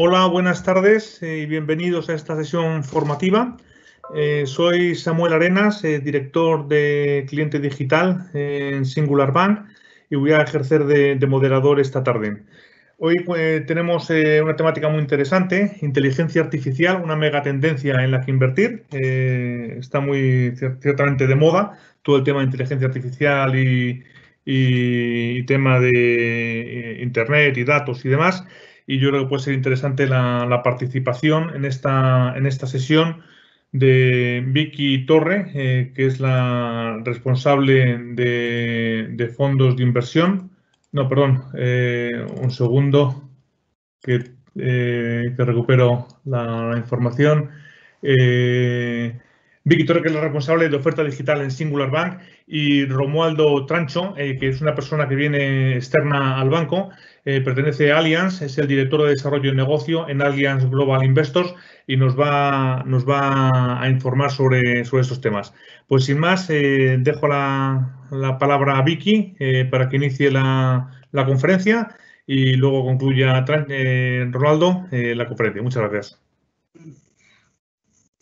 Hola, buenas tardes y bienvenidos a esta sesión formativa. Soy Samuel Arenas, director de cliente digital en Singular Bank y voy a ejercer de moderador esta tarde. Hoy tenemos una temática muy interesante, inteligencia artificial, una megatendencia en la que invertir. Está muy ciertamente de moda todo el tema de inteligencia artificial y tema de Internet y datos y demás. Y yo creo que puede ser interesante la participación en esta sesión de Vicky Torre, que es la responsable de fondos de inversión. No, perdón, un segundo que recupero la información. Vicky Torre, que es la responsable de oferta digital en Singular Bank, y Romualdo Trancho, que es una persona que viene externa al banco, pertenece a Allianz, es el director de desarrollo de negocio en Allianz Global Investors y nos va a informar sobre estos temas. Pues sin más, dejo la palabra a Vicky para que inicie la conferencia y luego concluya Ronaldo la conferencia. Muchas gracias.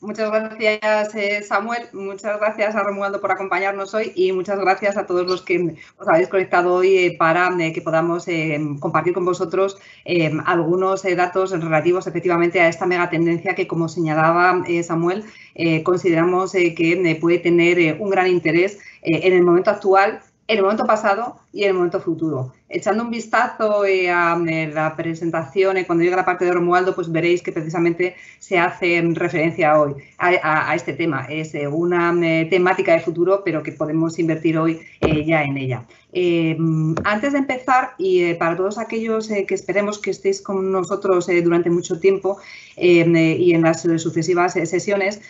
Muchas gracias, Samuel. Muchas gracias a Romualdo por acompañarnos hoy y muchas gracias a todos los que os habéis conectado hoy para que podamos compartir con vosotros algunos datos relativos efectivamente a esta megatendencia que, como señalaba Samuel, consideramos que puede tener un gran interés en el momento actual, en el momento pasado y en el momento futuro. Echando un vistazo a la presentación, cuando llegue la parte de Romualdo, pues veréis que precisamente se hace referencia hoy a este tema. Es una temática de futuro, pero que podemos invertir hoy ya en ella. Antes de empezar, y para todos aquellos que esperemos que estéis con nosotros durante mucho tiempo y en las sucesivas sesiones,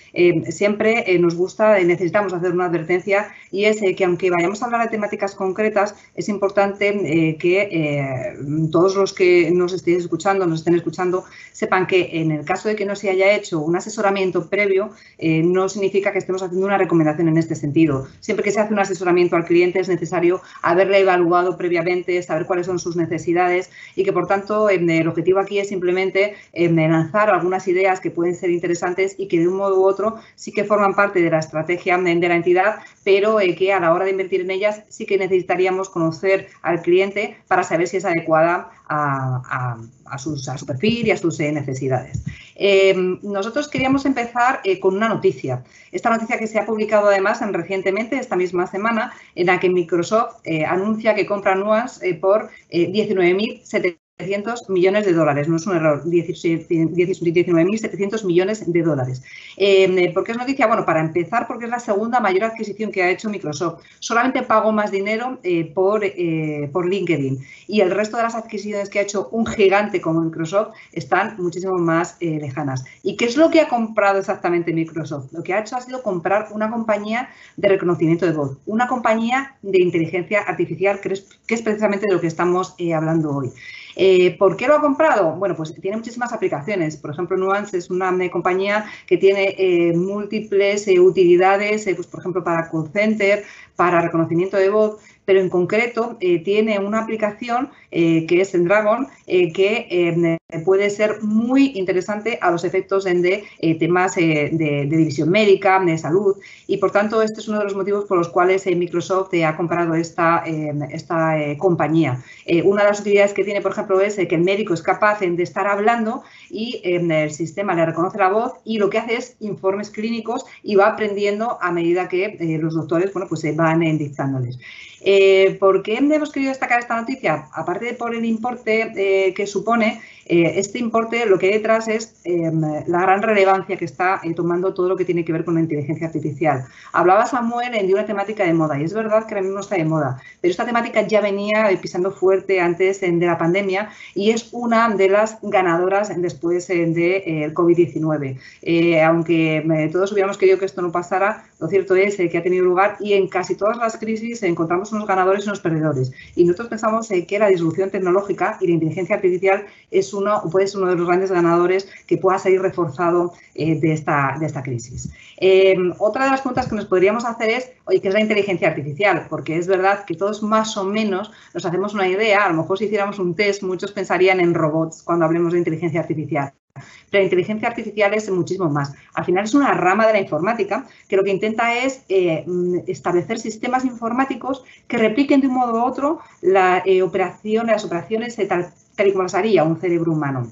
siempre nos gusta, necesitamos hacer una advertencia, y es que aunque vayamos a hablar de temáticas concretas, es importante que todos los que nos estén escuchando, sepan que en el caso de que no se haya hecho un asesoramiento previo, no significa que estemos haciendo una recomendación en este sentido. Siempre que se hace un asesoramiento al cliente es necesario haberle evaluado previamente, saber cuáles son sus necesidades y que, por tanto, el objetivo aquí es simplemente lanzar algunas ideas que pueden ser interesantes y que de un modo u otro sí que forman parte de la estrategia de la entidad, pero que a la hora de invertir en ellas sí que necesitaríamos conocer al cliente para saber si es adecuada a su perfil y a sus necesidades. Nosotros queríamos empezar con una noticia. Esta noticia que se ha publicado además recientemente, esta misma semana, en la que Microsoft anuncia que compra Nuance por 19.700 millones de dólares, no es un error, 19.700 millones de dólares. ¿Por qué es noticia? Bueno, para empezar, porque es la segunda mayor adquisición que ha hecho Microsoft. Solamente pagó más dinero por LinkedIn, y el resto de las adquisiciones que ha hecho un gigante como Microsoft están muchísimo más lejanas. ¿Y qué es lo que ha comprado exactamente Microsoft? Lo que ha hecho ha sido comprar una compañía de reconocimiento de voz, una compañía de inteligencia artificial, que es precisamente de lo que estamos hablando hoy. ¿Por qué lo ha comprado? Bueno, pues tiene muchísimas aplicaciones. Por ejemplo, Nuance es una compañía que tiene múltiples utilidades, pues, por ejemplo, para call center, para reconocimiento de voz, pero en concreto tiene una aplicación que es Dragon, que puede ser muy interesante a los efectos de temas de división médica, de salud, y por tanto este es uno de los motivos por los cuales Microsoft ha comprado esta compañía. Una de las utilidades que tiene, por ejemplo, es que el médico es capaz de estar hablando y el sistema le reconoce la voz y lo que hace es informes clínicos y va aprendiendo a medida que los doctores, bueno, pues van dictándoles. ¿Por qué hemos querido destacar esta noticia? Aparte de por el importe que supone, este importe lo que hay detrás es la gran relevancia que está tomando todo lo que tiene que ver con la inteligencia artificial. Hablaba Samuel de una temática de moda, y es verdad que ahora mismo está de moda, pero esta temática ya venía pisando fuerte antes de la pandemia y es una de las ganadoras después del COVID-19. Aunque todos hubiéramos querido que esto no pasara, lo cierto es que ha tenido lugar, y en casi todas las crisis encontramos tenemos unos ganadores y unos perdedores. Y nosotros pensamos que la disrupción tecnológica y la inteligencia artificial puede ser uno de los grandes ganadores que pueda salir reforzado de esta crisis. Otra de las preguntas que nos podríamos hacer es, oye, ¿qué es la inteligencia artificial? Porque es verdad que todos más o menos nos hacemos una idea, a lo mejor si hiciéramos un test, muchos pensarían en robots cuando hablemos de inteligencia artificial. Pero la inteligencia artificial es muchísimo más. Al final es una rama de la informática que lo que intenta es establecer sistemas informáticos que repliquen de un modo u otro las operaciones tal y como las haría un cerebro humano.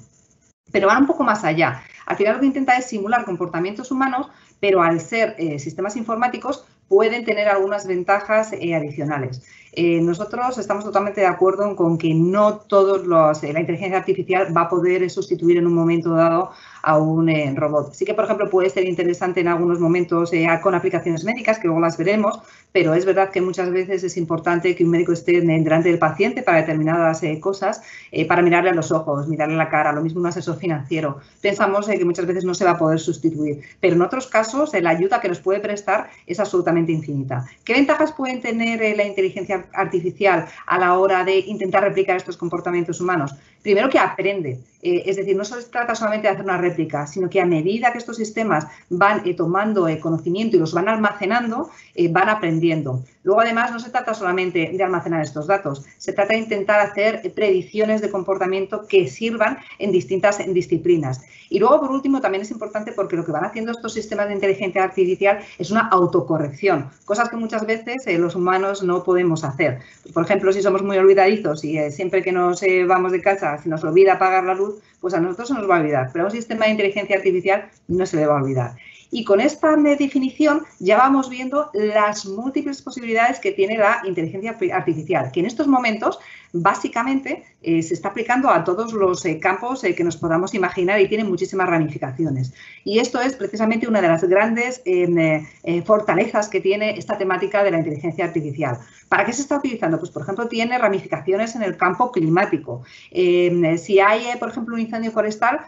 Pero va un poco más allá. Al final lo que intenta es simular comportamientos humanos, pero al ser sistemas informáticos pueden tener algunas ventajas adicionales. Nosotros estamos totalmente de acuerdo con que no la inteligencia artificial va a poder sustituir en un momento dado a un robot. Sí que, por ejemplo, puede ser interesante en algunos momentos con aplicaciones médicas, que luego las veremos, pero es verdad que muchas veces es importante que un médico esté delante del paciente para determinadas cosas, para mirarle a los ojos, mirarle a la cara, lo mismo un asesor financiero. Pensamos que muchas veces no se va a poder sustituir, pero en otros casos la ayuda que nos puede prestar es absolutamente infinita. ¿Qué ventajas pueden tener la inteligencia artificial a la hora de intentar replicar estos comportamientos humanos? Primero, que aprende. Es decir, no se trata solamente de hacer una réplica, sino que a medida que estos sistemas van tomando conocimiento y los van almacenando, van aprendiendo. Luego, además, no se trata solamente de almacenar estos datos, se trata de intentar hacer predicciones de comportamiento que sirvan en distintas disciplinas. Y luego, por último, también es importante porque lo que van haciendo estos sistemas de inteligencia artificial es una autocorrección, cosas que muchas veces los humanos no podemos hacer. Por ejemplo, si somos muy olvidadizos y siempre que nos vamos de casa, si nos olvida apagar la luz, pues a nosotros se nos va a olvidar, pero a un sistema de inteligencia artificial no se le va a olvidar. Y con esta definición ya vamos viendo las múltiples posibilidades que tiene la inteligencia artificial, que en estos momentos básicamente se está aplicando a todos los campos que nos podamos imaginar y tiene muchísimas ramificaciones. Y esto es precisamente una de las grandes fortalezas que tiene esta temática de la inteligencia artificial. ¿Para qué se está utilizando? Pues, por ejemplo, tiene ramificaciones en el campo climático. Si hay, por ejemplo, un incendio forestal,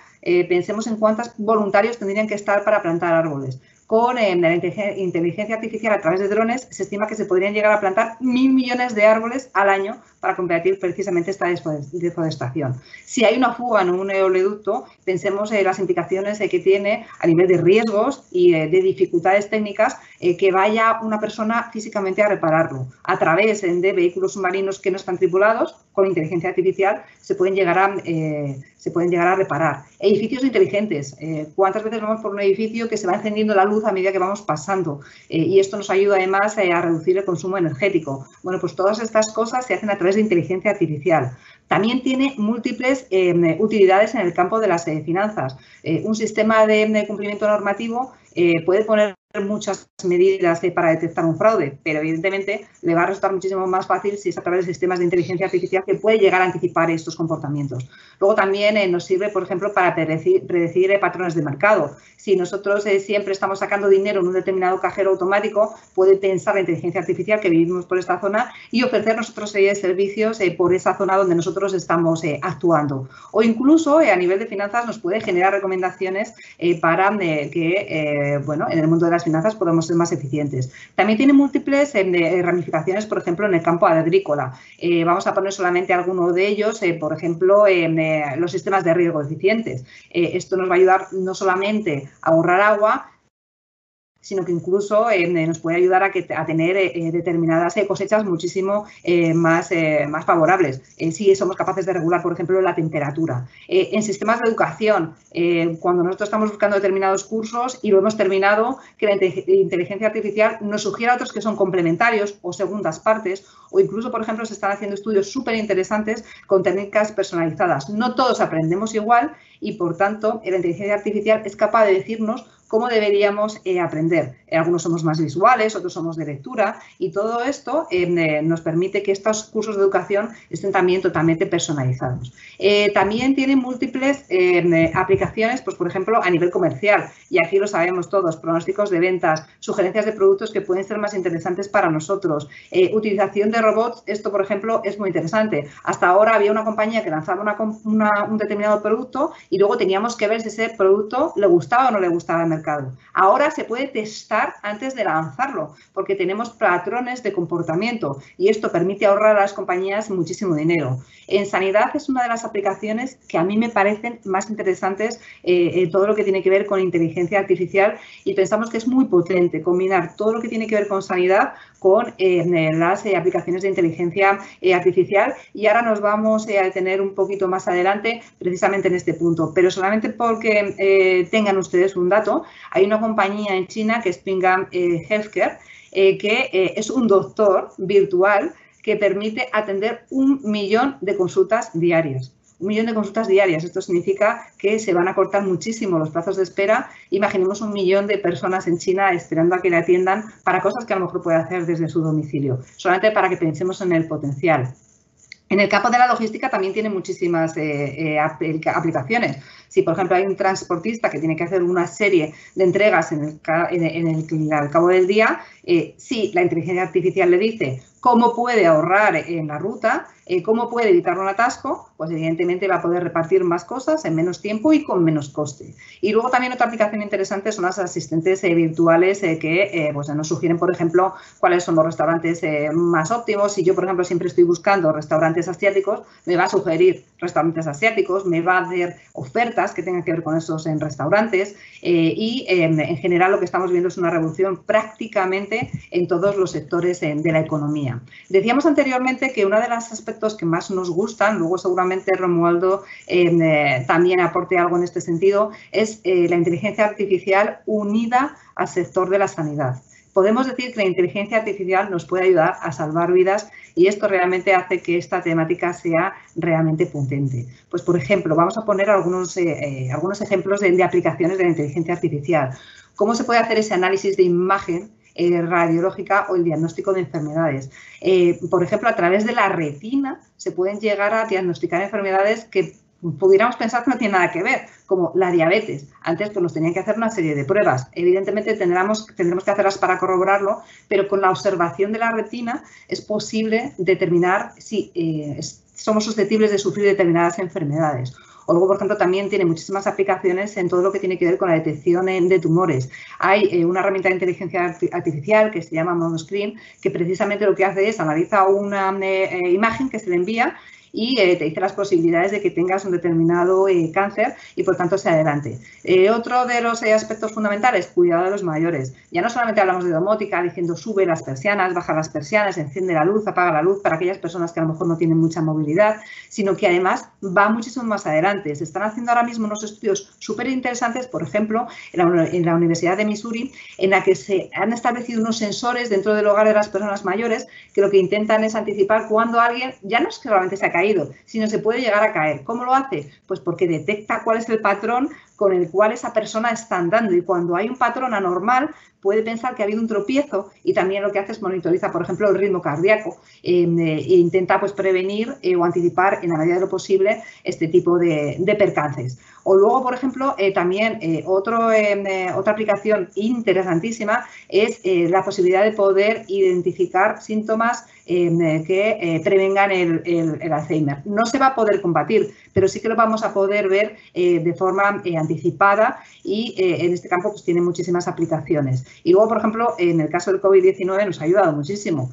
pensemos en cuántos voluntarios tendrían que estar para plantar árboles. Con la inteligencia artificial a través de drones se estima que se podrían llegar a plantar 1.000 millones de árboles al año para combatir precisamente esta deforestación. Si hay una fuga en un oleoducto, pensemos en las implicaciones que tiene a nivel de riesgos y de dificultades técnicas que vaya una persona físicamente a repararlo. A través de vehículos submarinos que no están tripulados, con inteligencia artificial se pueden llegar a reparar. Edificios inteligentes. ¿Cuántas veces vamos por un edificio que se va encendiendo la luz a medida que vamos pasando? Y esto nos ayuda además a reducir el consumo energético. Bueno, pues todas estas cosas se hacen a través de inteligencia artificial. También tiene múltiples utilidades en el campo de las finanzas. Un sistema de cumplimiento normativo puede poner muchas medidas para detectar un fraude, pero evidentemente le va a resultar muchísimo más fácil si es a través de sistemas de inteligencia artificial que puede llegar a anticipar estos comportamientos. Luego también nos sirve, por ejemplo, para predecir patrones de mercado. Si nosotros siempre estamos sacando dinero en un determinado cajero automático, puede pensar la inteligencia artificial que vivimos por esta zona y ofrecernos otra serie de servicios por esa zona donde nosotros estamos actuando. O incluso a nivel de finanzas nos puede generar recomendaciones para que, bueno, en el mundo de las finanzas podamos ser más eficientes. También tiene múltiples ramificaciones, por ejemplo, en el campo agrícola. Vamos a poner solamente algunos de ellos, por ejemplo, los sistemas de riego eficientes. Esto nos va a ayudar no solamente a ahorrar agua, sino que incluso nos puede ayudar a tener determinadas cosechas muchísimo más favorables, si somos capaces de regular, por ejemplo, la temperatura. En sistemas de educación, cuando nosotros estamos buscando determinados cursos y lo hemos terminado, que la inteligencia artificial nos sugiera otros que son complementarios o segundas partes, o incluso, por ejemplo, se están haciendo estudios súper interesantes con técnicas personalizadas. No todos aprendemos igual y, por tanto, la inteligencia artificial es capaz de decirnos cómo deberíamos aprender. Algunos somos más visuales, otros somos de lectura y todo esto nos permite que estos cursos de educación estén también totalmente personalizados. También tiene múltiples aplicaciones, pues por ejemplo, a nivel comercial, y aquí lo sabemos todos, pronósticos de ventas, sugerencias de productos que pueden ser más interesantes para nosotros, utilización de robots. Esto, por ejemplo, es muy interesante. Hasta ahora había una compañía que lanzaba un determinado producto y luego teníamos que ver si ese producto le gustaba o no le gustaba al mercado. mercado. Ahora se puede testar antes de lanzarlo, porque tenemos patrones de comportamiento y esto permite ahorrar a las compañías muchísimo dinero. En sanidad es una de las aplicaciones que a mí me parecen más interesantes, todo lo que tiene que ver con inteligencia artificial, y pensamos que es muy potente combinar todo lo que tiene que ver con sanidad con las aplicaciones de inteligencia artificial, y ahora nos vamos a detener un poquito más adelante precisamente en este punto, pero solamente porque tengan ustedes un dato, hay una compañía en China que es Pingam Healthcare, que es un doctor virtual que permite atender 1 millón de consultas diarias. 1 millón de consultas diarias. Esto significa que se van a cortar muchísimo los plazos de espera. Imaginemos 1 millón de personas en China esperando a que le atiendan para cosas que a lo mejor puede hacer desde su domicilio. Solamente para que pensemos en el potencial. En el campo de la logística también tiene muchísimas aplicaciones. Si, por ejemplo, hay un transportista que tiene que hacer una serie de entregas al cabo del día, si la inteligencia artificial le dice cómo puede ahorrar en la ruta, cómo puede evitar un atasco, pues evidentemente va a poder repartir más cosas en menos tiempo y con menos coste. Y luego también otra aplicación interesante son las asistentes virtuales que pues nos sugieren, por ejemplo, cuáles son los restaurantes más óptimos. Si yo, por ejemplo, siempre estoy buscando restaurantes asiáticos, me va a sugerir restaurantes asiáticos, me va a hacer ofertas que tengan que ver con esos en restaurantes y en general lo que estamos viendo es una revolución prácticamente en todos los sectores de la economía. Decíamos anteriormente que uno de los aspectos que más nos gustan, luego seguramente Romualdo también aporte algo en este sentido, es la inteligencia artificial unida al sector de la sanidad. Podemos decir que la inteligencia artificial nos puede ayudar a salvar vidas y esto realmente hace que esta temática sea realmente potente. Pues, por ejemplo, vamos a poner algunos ejemplos de aplicaciones de la inteligencia artificial. ¿Cómo se puede hacer ese análisis de imagen radiológica o el diagnóstico de enfermedades? Por ejemplo, a través de la retina se pueden llegar a diagnosticar enfermedades que pudiéramos pensar que no tiene nada que ver, como la diabetes. Antes pues nos tenían que hacer una serie de pruebas. Evidentemente tendremos que hacerlas para corroborarlo, pero con la observación de la retina es posible determinar si somos susceptibles de sufrir determinadas enfermedades. O luego, por ejemplo, también tiene muchísimas aplicaciones en todo lo que tiene que ver con la detección de tumores. Hay una herramienta de inteligencia artificial que se llama Monoscreen, que precisamente lo que hace es analiza una imagen que se le envía y te dice las posibilidades de que tengas un determinado cáncer y por tanto se adelante. Otro de los aspectos fundamentales, cuidado de los mayores. Ya no solamente hablamos de domótica, diciendo sube las persianas, baja las persianas, enciende la luz, apaga la luz para aquellas personas que a lo mejor no tienen mucha movilidad, sino que además va muchísimo más adelante. Se están haciendo ahora mismo unos estudios súper interesantes, por ejemplo, en la Universidad de Missouri, en la que se han establecido unos sensores dentro del hogar de las personas mayores que lo que intentan es anticipar cuando alguien ya no es que solamente se ha caído, sino se puede llegar a caer. ¿Cómo lo hace? Pues porque detecta cuál es el patrón con el cual esa persona está andando y cuando hay un patrón anormal puede pensar que ha habido un tropiezo y también lo que hace es monitoriza, por ejemplo, el ritmo cardíaco e intenta pues prevenir o anticipar en la medida de lo posible este tipo de percances. O luego, por ejemplo, también otra aplicación interesantísima es la posibilidad de poder identificar síntomas que prevengan el Alzheimer. No se va a poder combatir, pero sí que lo vamos a poder ver de forma anticipada y en este campo pues tiene muchísimas aplicaciones. Y luego, por ejemplo, en el caso del COVID-19 nos ha ayudado muchísimo.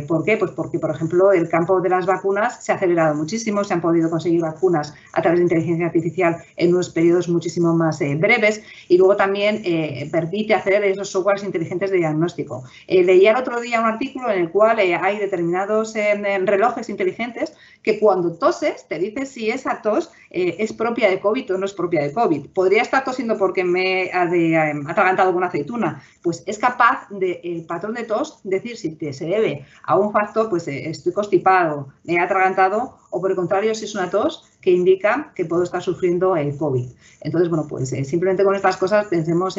¿Por qué? Pues porque, por ejemplo, el campo de las vacunas se ha acelerado muchísimo, se han podido conseguir vacunas a través de inteligencia artificial en unos periodos muchísimo más breves y luego también permite hacer esos softwares inteligentes de diagnóstico. Leía el otro día un artículo en el cual hay determinados relojes inteligentes que cuando toses te dice si esa tos es propia de COVID o no es propia de COVID. ¿Podría estar tosiendo porque me he atragantado con aceituna? Pues es capaz de, el patrón de tos, decir si se debe a un factor, pues estoy constipado, me he atragantado, o por el contrario, si es una tos que indica que puedo estar sufriendo el COVID. Entonces, bueno, pues simplemente con estas cosas pensemos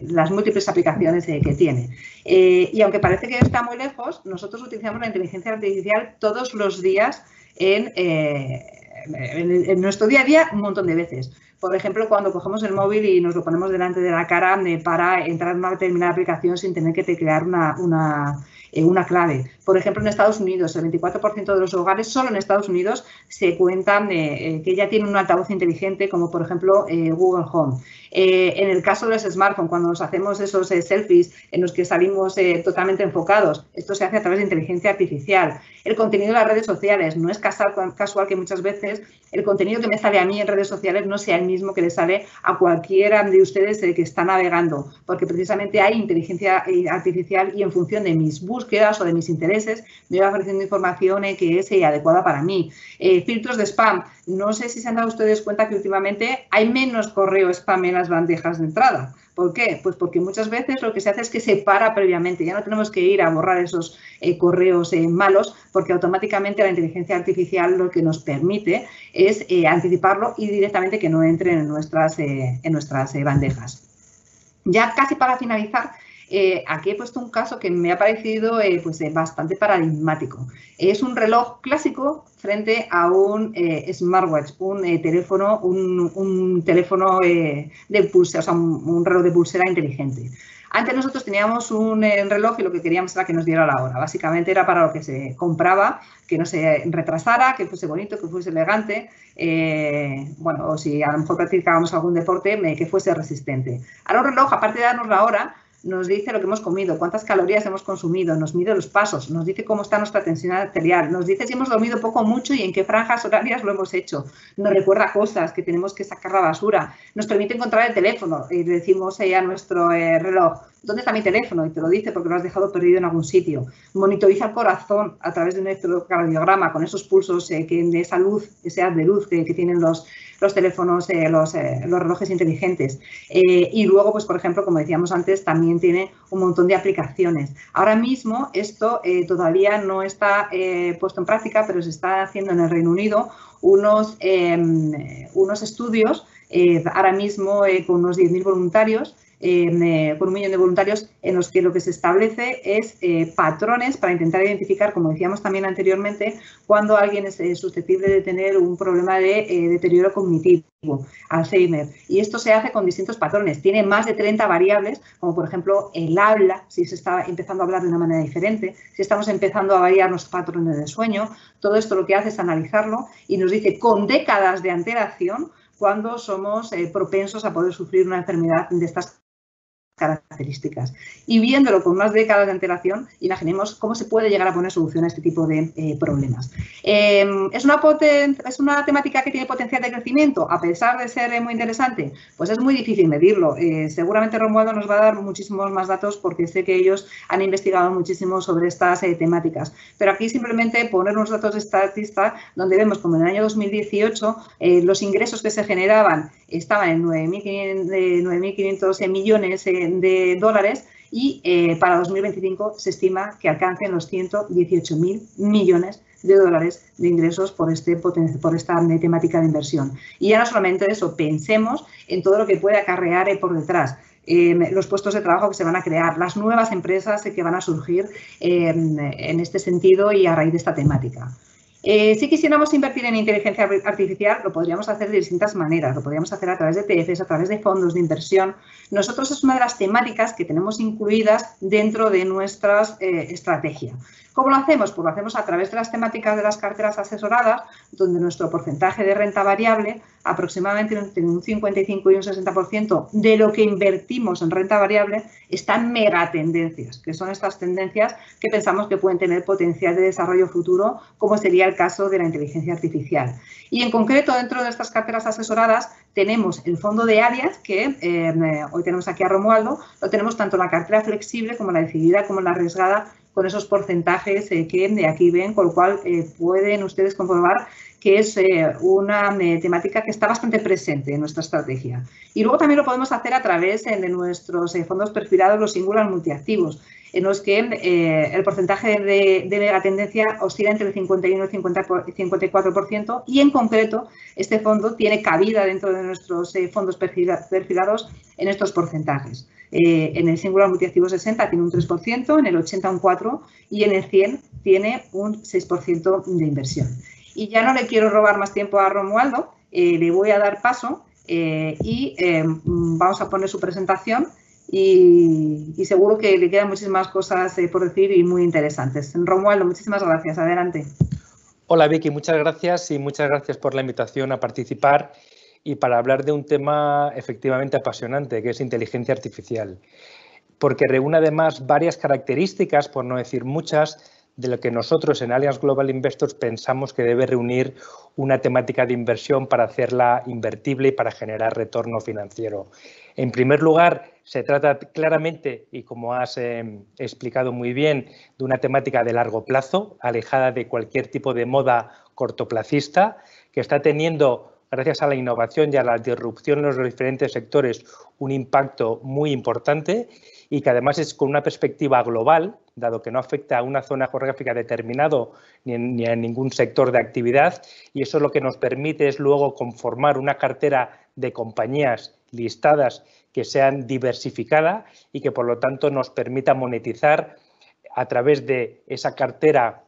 las múltiples aplicaciones que tiene. Y aunque parece que está muy lejos, nosotros utilizamos la inteligencia artificial todos los días en nuestro día a día un montón de veces. Por ejemplo, cuando cogemos el móvil y nos lo ponemos delante de la cara para entrar en una determinada aplicación sin tener que teclear una clave. Por ejemplo, en Estados Unidos, el 24% de los hogares, solo en Estados Unidos, se cuentan que ya tienen un altavoz inteligente, como por ejemplo Google Home. En el caso de los smartphones, cuando nos hacemos esos selfies en los que salimos totalmente enfocados, esto se hace a través de inteligencia artificial. El contenido de las redes sociales, no es casual que muchas veces el contenido que me sale a mí en redes sociales no sea el mismo que le sale a cualquiera de ustedes que está navegando, porque precisamente hay inteligencia artificial y en función de mis búsquedas o de mis intereses me va ofreciendo información que es adecuada para mí. Filtros de spam. No sé si se han dado ustedes cuenta que últimamente hay menos correo spam en las bandejas de entrada. ¿Por qué? Pues porque muchas veces lo que se hace es que se para previamente. Ya no tenemos que ir a borrar esos correos malos, porque automáticamente la inteligencia artificial lo que nos permite es anticiparlo y directamente que no entren en nuestras bandejas. Ya casi para finalizar, aquí he puesto un caso que me ha parecido bastante paradigmático. Es un reloj clásico frente a un smartwatch, un teléfono de pulsera, o sea, un reloj de pulsera inteligente. Antes nosotros teníamos un reloj y lo que queríamos era que nos diera la hora. Básicamente era para lo que se compraba, que no se retrasara, que fuese bonito, que fuese elegante, bueno, o si a lo mejor practicábamos algún deporte, que fuese resistente. Ahora un reloj, aparte de darnos la hora, nos dice lo que hemos comido, cuántas calorías hemos consumido, nos mide los pasos, nos dice cómo está nuestra tensión arterial, nos dice si hemos dormido poco o mucho y en qué franjas horarias lo hemos hecho, nos recuerda cosas que tenemos que sacar la basura, nos permite encontrar el teléfono y le decimos a nuestro reloj, ¿dónde está mi teléfono? Y te lo dice porque lo has dejado perdido en algún sitio. Monitoriza el corazón a través de un electrocardiograma con esos pulsos de esa luz, ese haz de luz que tienen los teléfonos, los relojes inteligentes. Y luego, pues por ejemplo, como decíamos antes, también tiene un montón de aplicaciones. Ahora mismo esto todavía no está puesto en práctica, pero se está haciendo en el Reino Unido unos estudios, ahora mismo con unos 10.000 voluntarios, con 1 millón de voluntarios, en los que lo que se establece es patrones para intentar identificar, como decíamos también anteriormente, cuando alguien es susceptible de tener un problema de deterioro cognitivo, Alzheimer. Y esto se hace con distintos patrones. Tiene más de 30 variables, como por ejemplo el habla, si se está empezando a hablar de una manera diferente, si estamos empezando a variar nuestros patrones de sueño. Todo esto lo que hace es analizarlo y nos dice con décadas de antelación cuando somos propensos a poder sufrir una enfermedad de estas características. Y viéndolo con unas décadas de antelación, imaginemos cómo se puede llegar a poner solución a este tipo de problemas. ¿Es una temática que tiene potencial de crecimiento? A pesar de ser muy interesante, pues es muy difícil medirlo. Seguramente Romualdo nos va a dar muchísimos más datos porque sé que ellos han investigado muchísimo sobre estas temáticas. Pero aquí simplemente poner unos datos estadísticos donde vemos como en el año 2018 los ingresos que se generaban estaban en 9.500 millones de dólares y para 2025 se estima que alcancen los 118.000 millones de dólares de ingresos por esta temática de inversión. Y ya no solamente eso, pensemos en todo lo que puede acarrear por detrás. Los puestos de trabajo que se van a crear, las nuevas empresas que van a surgir en este sentido y a raíz de esta temática. Si quisiéramos invertir en inteligencia artificial, lo podríamos hacer de distintas maneras. Lo podríamos hacer a través de ETFs, a través de fondos de inversión. Nosotros es una de las temáticas que tenemos incluidas dentro de nuestra estrategia. ¿Cómo lo hacemos? Pues lo hacemos a través de las temáticas de las carteras asesoradas, donde nuestro porcentaje de renta variable, aproximadamente entre un 55 y un 60% de lo que invertimos en renta variable, está en megatendencias, que son estas tendencias que pensamos que pueden tener potencial de desarrollo futuro, como sería el caso de la inteligencia artificial. Y en concreto, dentro de estas carteras asesoradas, tenemos el fondo de áreas, que hoy tenemos aquí a Romualdo, lo tenemos tanto en la cartera flexible como la decidida como en la arriesgada, con esos porcentajes que de aquí ven, con lo cual pueden ustedes comprobar que es una temática que está bastante presente en nuestra estrategia. Y luego también lo podemos hacer a través de nuestros fondos perfilados, los singular multiactivos, en los que el porcentaje de megatendencia oscila entre el 51 y el 54% y en concreto este fondo tiene cabida dentro de nuestros fondos perfilados en estos porcentajes. En el singular multiactivo 60 tiene un 3%, en el 80 un 4% y en el 100 tiene un 6% de inversión. Y ya no le quiero robar más tiempo a Romualdo, le voy a dar paso y vamos a poner su presentación y seguro que le quedan muchísimas cosas por decir y muy interesantes. Romualdo, muchísimas gracias. Adelante. Hola Vicky, muchas gracias por la invitación a participar y para hablar de un tema efectivamente apasionante, que es inteligencia artificial, porque reúne además varias características, por no decir muchas, de lo que nosotros en Allianz Global Investors pensamos que debe reunir una temática de inversión para hacerla invertible y para generar retorno financiero. En primer lugar, se trata claramente, y como has explicado muy bien, de una temática de largo plazo, alejada de cualquier tipo de moda cortoplacista, que está teniendo, gracias a la innovación y a la disrupción en los diferentes sectores, un impacto muy importante y que además es con una perspectiva global, dado que no afecta a una zona geográfica determinada ni a ningún sector de actividad, y eso lo que nos permite es luego conformar una cartera de compañías listadas que sean diversificadas y que por lo tanto nos permita monetizar a través de esa cartera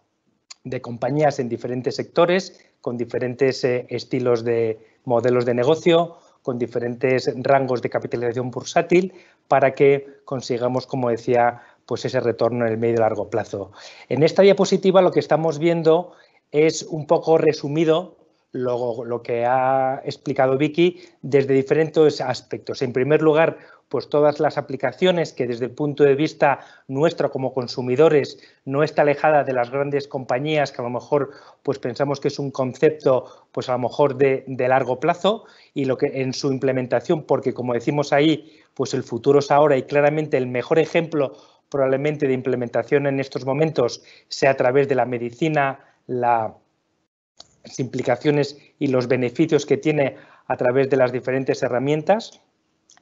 de compañías en diferentes sectores, con diferentes estilos de modelos de negocio, con diferentes rangos de capitalización bursátil, para que consigamos, como decía, pues ese retorno en el medio y largo plazo. En esta diapositiva lo que estamos viendo es un poco resumido lo que ha explicado Vicky desde diferentes aspectos. En primer lugar, pues todas las aplicaciones que desde el punto de vista nuestro como consumidores no está alejada de las grandes compañías que a lo mejor pues pensamos que es un concepto pues a lo mejor de largo plazo y lo que en su implementación, porque como decimos ahí, pues el futuro es ahora y claramente el mejor ejemplo probablemente de implementación en estos momentos sea a través de la medicina, las implicaciones y los beneficios que tiene a través de las diferentes herramientas.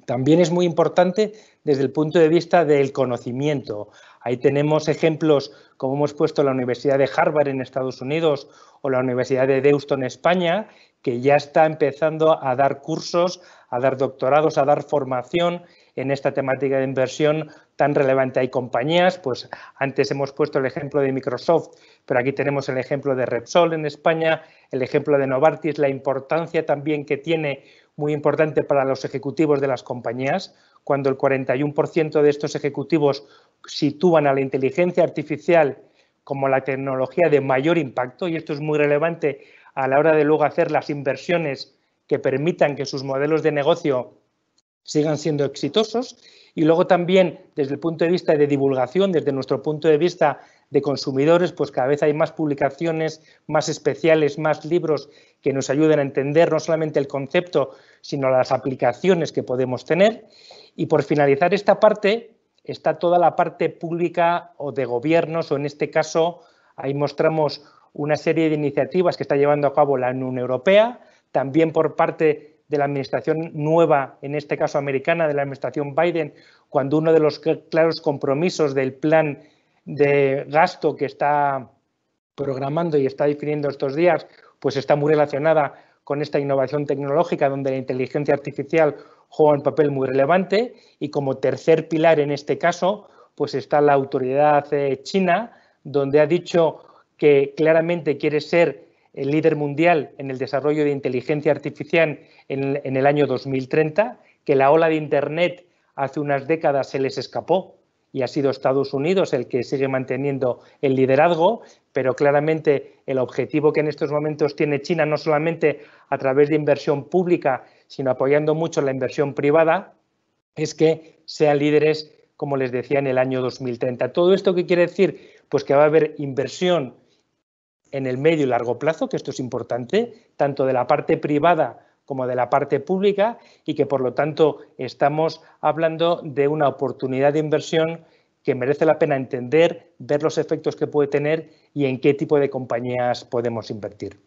También es muy importante desde el punto de vista del conocimiento. Ahí tenemos ejemplos, como hemos puesto, la Universidad de Harvard en Estados Unidos o la Universidad de Deusto en España, que ya está empezando a dar cursos, a dar doctorados, a dar formación en esta temática de inversión tan relevante. Hay compañías, pues antes hemos puesto el ejemplo de Microsoft, pero aquí tenemos el ejemplo de Repsol en España, el ejemplo de Novartis, la importancia también que tiene, muy importante para los ejecutivos de las compañías, cuando el 41% de estos ejecutivos sitúan a la inteligencia artificial como la tecnología de mayor impacto, y esto es muy relevante a la hora de luego hacer las inversiones que permitan que sus modelos de negocio sigan siendo exitosos. Y luego también desde el punto de vista de divulgación, desde nuestro punto de vista de consumidores, pues cada vez hay más publicaciones, más especiales, más libros que nos ayuden a entender no solamente el concepto, sino las aplicaciones que podemos tener. Y por finalizar esta parte, está toda la parte pública o de gobiernos, o en este caso ahí mostramos una serie de iniciativas que está llevando a cabo la Unión Europea, también por parte de la administración nueva, en este caso americana, de la administración Biden, cuando uno de los claros compromisos del plan de gasto que está programando y está definiendo estos días, pues está muy relacionada con esta innovación tecnológica donde la inteligencia artificial juega un papel muy relevante, y como tercer pilar en este caso, pues está la autoridad china, donde ha dicho que claramente quiere ser el líder mundial en el desarrollo de inteligencia artificial en el año 2030, que la ola de Internet hace unas décadas se les escapó y ha sido Estados Unidos el que sigue manteniendo el liderazgo, pero claramente el objetivo que en estos momentos tiene China, no solamente a través de inversión pública, sino apoyando mucho la inversión privada, es que sean líderes, como les decía, en el año 2030. ¿Todo esto qué quiere decir? Pues que va a haber inversión en el medio y largo plazo, que esto es importante, tanto de la parte privada como de la parte pública, y que por lo tanto estamos hablando de una oportunidad de inversión que merece la pena entender, ver los efectos que puede tener y en qué tipo de compañías podemos invertir.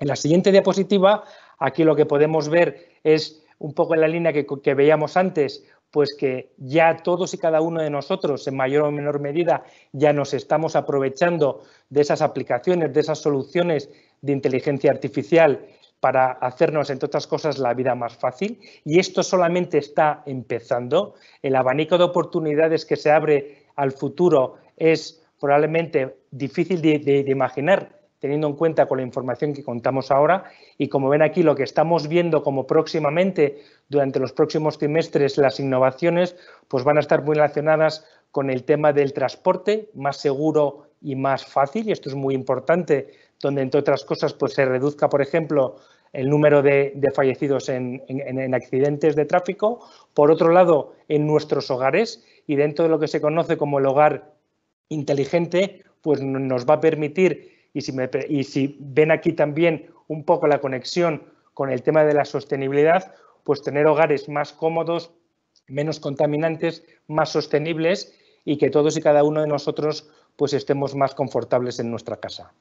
En la siguiente diapositiva, aquí lo que podemos ver es un poco en la línea que veíamos antes, pues que ya todos y cada uno de nosotros, en mayor o menor medida, ya nos estamos aprovechando de esas aplicaciones, de esas soluciones de inteligencia artificial para hacernos, entre otras cosas, la vida más fácil. Y esto solamente está empezando. El abanico de oportunidades que se abre al futuro es probablemente difícil de imaginar, teniendo en cuenta con la información que contamos ahora. Y como ven aquí, lo que estamos viendo como próximamente, durante los próximos trimestres, las innovaciones pues van a estar muy relacionadas con el tema del transporte más seguro y más fácil, y esto es muy importante, donde entre otras cosas pues se reduzca, por ejemplo, el número de fallecidos en accidentes de tráfico. Por otro lado, en nuestros hogares, y dentro de lo que se conoce como el hogar inteligente, pues nos va a permitir, y si ven aquí también un poco la conexión con el tema de la sostenibilidad, pues tener hogares más cómodos, menos contaminantes, más sostenibles, y que todos y cada uno de nosotros pues estemos más confortables en nuestra casa.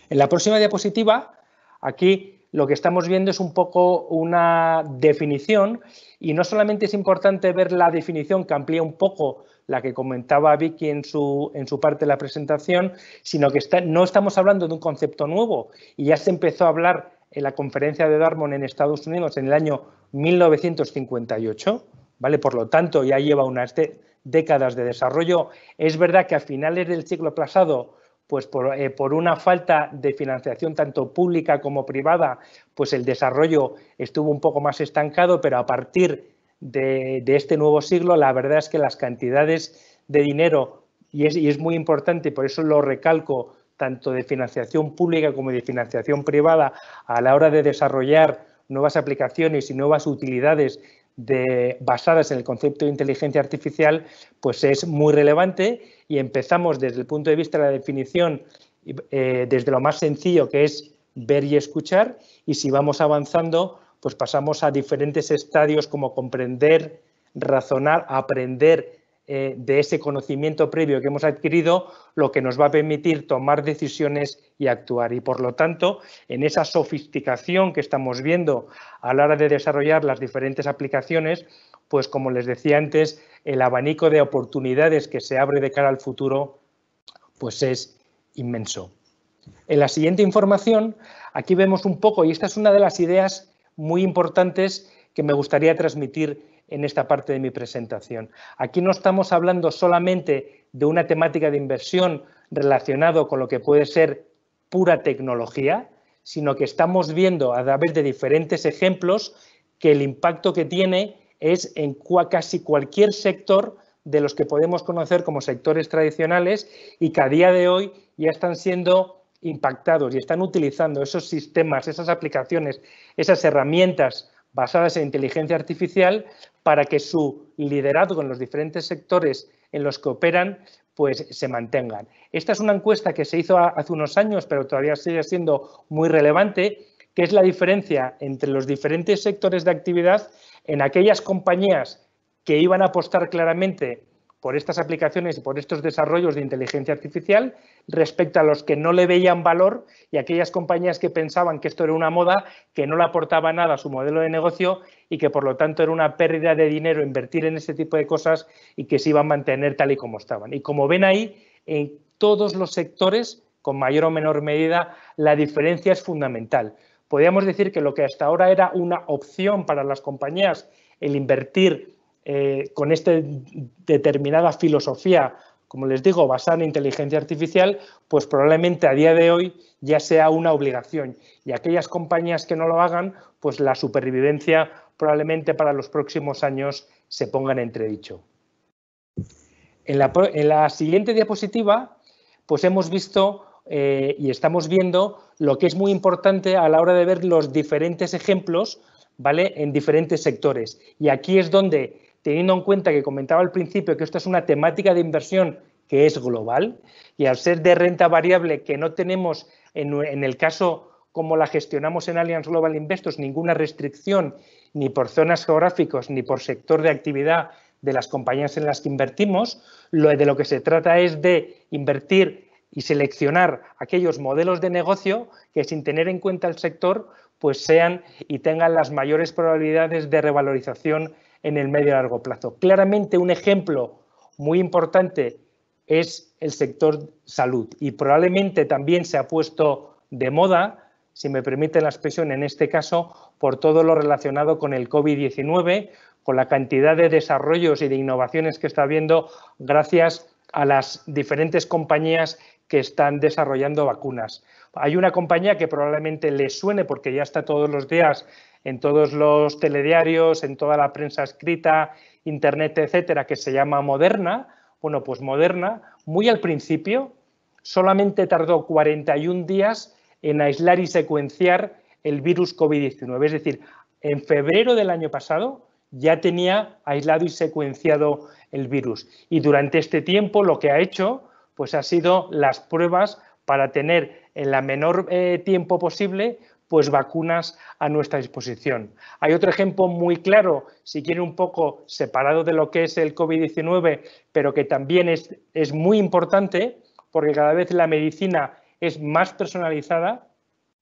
En la próxima diapositiva, aquí lo que estamos viendo es un poco una definición, y no solamente es importante ver la definición que amplía un poco la que comentaba Vicky en su parte de la presentación, sino que no estamos hablando de un concepto nuevo, y ya se empezó a hablar en la conferencia de Dartmouth en Estados Unidos en el año 1958, ¿vale? Por lo tanto, ya lleva unas décadas de desarrollo. Es verdad que a finales del siglo pasado, pues por una falta de financiación tanto pública como privada, pues el desarrollo estuvo un poco más estancado, pero a partir de este nuevo siglo, la verdad es que las cantidades de dinero, y es muy importante, y por eso lo recalco, tanto de financiación pública como de financiación privada, a la hora de desarrollar nuevas aplicaciones y nuevas utilidades basadas en el concepto de inteligencia artificial, pues es muy relevante. Y empezamos desde el punto de vista de la definición, desde lo más sencillo, que es ver y escuchar, y si vamos avanzando, pues pasamos a diferentes estadios como comprender, razonar, aprender de ese conocimiento previo que hemos adquirido, lo que nos va a permitir tomar decisiones y actuar. Y por lo tanto, en esa sofisticación que estamos viendo a la hora de desarrollar las diferentes aplicaciones, pues como les decía antes, el abanico de oportunidades que se abre de cara al futuro pues es inmenso. En la siguiente información, aquí vemos un poco, y esta es una de las ideas muy importantes que me gustaría transmitir en esta parte de mi presentación. Aquí no estamos hablando solamente de una temática de inversión relacionado con lo que puede ser pura tecnología, sino que estamos viendo a través de diferentes ejemplos que el impacto que tiene es en casi cualquier sector de los que podemos conocer como sectores tradicionales, y que a día de hoy ya están siendo impactados y están utilizando esos sistemas, esas aplicaciones, esas herramientas basadas en inteligencia artificial para que su liderazgo en los diferentes sectores en los que operan pues se mantengan. Esta es una encuesta que se hizo hace unos años, pero todavía sigue siendo muy relevante, que es la diferencia entre los diferentes sectores de actividad en aquellas compañías que iban a apostar claramente por estas aplicaciones y por estos desarrollos de inteligencia artificial respecto a los que no le veían valor, y aquellas compañías que pensaban que esto era una moda, que no le aportaba nada a su modelo de negocio y que por lo tanto era una pérdida de dinero invertir en ese tipo de cosas y que se iban a mantener tal y como estaban. Y como ven ahí, en todos los sectores, con mayor o menor medida, la diferencia es fundamental. Podríamos decir que lo que hasta ahora era una opción para las compañías, el invertir con esta determinada filosofía, como les digo, basada en inteligencia artificial, pues probablemente a día de hoy ya sea una obligación. Y aquellas compañías que no lo hagan, pues la supervivencia probablemente para los próximos años se ponga en entredicho. En la siguiente diapositiva, pues hemos visto y estamos viendo lo que es muy importante a la hora de ver los diferentes ejemplos, ¿vale?, en diferentes sectores. Y aquí es donde, teniendo en cuenta que comentaba al principio que esto es una temática de inversión que es global, y al ser de renta variable que no tenemos en el caso como la gestionamos en Allianz Global Investors ninguna restricción ni por zonas geográficas ni por sector de actividad de las compañías en las que invertimos, de lo que se trata es de invertir y seleccionar aquellos modelos de negocio que, sin tener en cuenta el sector, pues sean y tengan las mayores probabilidades de revalorización en el medio y largo plazo. Claramente un ejemplo muy importante es el sector salud, y probablemente también se ha puesto de moda, si me permiten la expresión en este caso, por todo lo relacionado con el COVID-19, con la cantidad de desarrollos y de innovaciones que está habiendo gracias a las diferentes compañías que están desarrollando vacunas. Hay una compañía que probablemente les suene porque ya está todos los días en todos los telediarios, en toda la prensa escrita, internet, etcétera, que se llama Moderna. Bueno, pues Moderna, muy al principio, solamente tardó 41 días en aislar y secuenciar el virus COVID-19. Es decir, en febrero del año pasado ya tenía aislado y secuenciado el virus. Y durante este tiempo lo que ha hecho pues ha sido las pruebas para tener en el menor tiempo posible pues vacunas a nuestra disposición. Hay otro ejemplo muy claro, si quiere un poco separado de lo que es el COVID-19, pero que también es muy importante porque cada vez la medicina es más personalizada,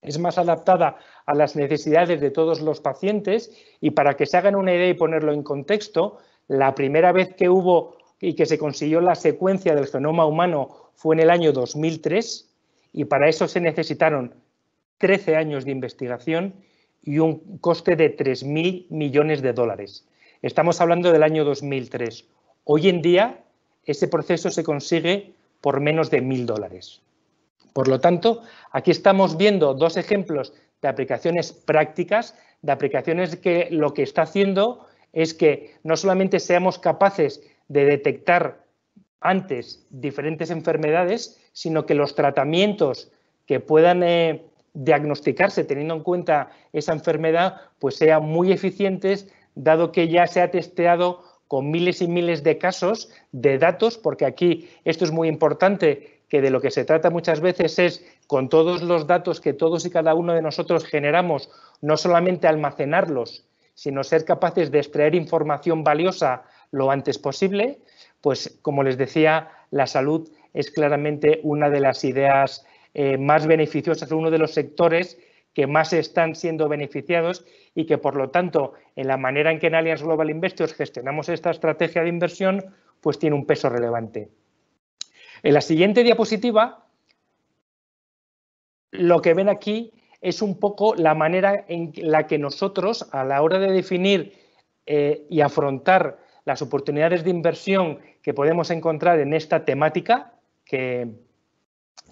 es más adaptada a las necesidades de todos los pacientes y para que se hagan una idea y ponerlo en contexto, la primera vez que hubo y que se consiguió la secuencia del genoma humano fue en el año 2003 y para eso se necesitaron 13 años de investigación y un coste de 3.000 millones de dólares. Estamos hablando del año 2003. Hoy en día ese proceso se consigue por menos de $1.000. Por lo tanto, aquí estamos viendo dos ejemplos de aplicaciones prácticas, de aplicaciones que lo que está haciendo es que no solamente seamos capaces de detectar antes diferentes enfermedades, sino que los tratamientos que puedan diagnosticarse teniendo en cuenta esa enfermedad, pues sean muy eficientes, dado que ya se ha testeado con miles y miles de casos de datos, porque aquí esto es muy importante, que de lo que se trata muchas veces es, con todos los datos que todos y cada uno de nosotros generamos, no solamente almacenarlos, sino ser capaces de extraer información valiosa lo antes posible, pues como les decía, la salud es claramente una de las ideas más beneficiosas, uno de los sectores que más están siendo beneficiados y que, por lo tanto, en la manera en que en Allianz Global Investors gestionamos esta estrategia de inversión, pues tiene un peso relevante. En la siguiente diapositiva, lo que ven aquí es un poco la manera en la que nosotros, a la hora de definir y afrontar las oportunidades de inversión que podemos encontrar en esta temática, que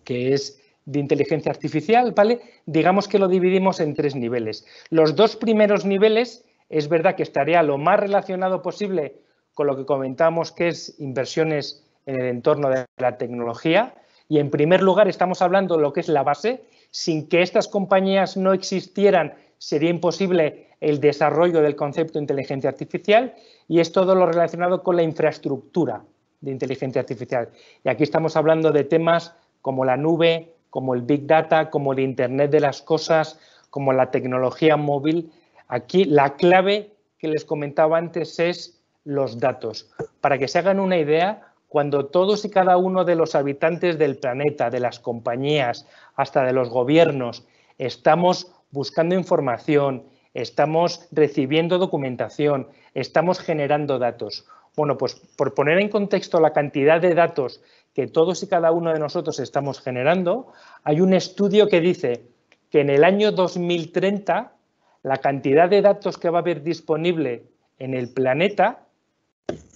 es de inteligencia artificial, ¿vale? Digamos que lo dividimos en 3 niveles. Los 2 primeros niveles, es verdad que estaría lo más relacionado posible con lo que comentamos, que es inversiones en el entorno de la tecnología. Y en primer lugar estamos hablando de lo que es la base. Sin que estas compañías no existieran, sería imposible el desarrollo del concepto de inteligencia artificial. Y es todo lo relacionado con la infraestructura de inteligencia artificial. Y aquí estamos hablando de temas como la nube, como el Big Data, como el Internet de las cosas, como la tecnología móvil. Aquí la clave que les comentaba antes es los datos. Para que se hagan una idea, cuando todos y cada uno de los habitantes del planeta, de las compañías, hasta de los gobiernos, estamos buscando información, estamos recibiendo documentación, estamos generando datos. Bueno, pues por poner en contexto la cantidad de datos que todos y cada uno de nosotros estamos generando, hay un estudio que dice que en el año 2030 la cantidad de datos que va a haber disponible en el planeta,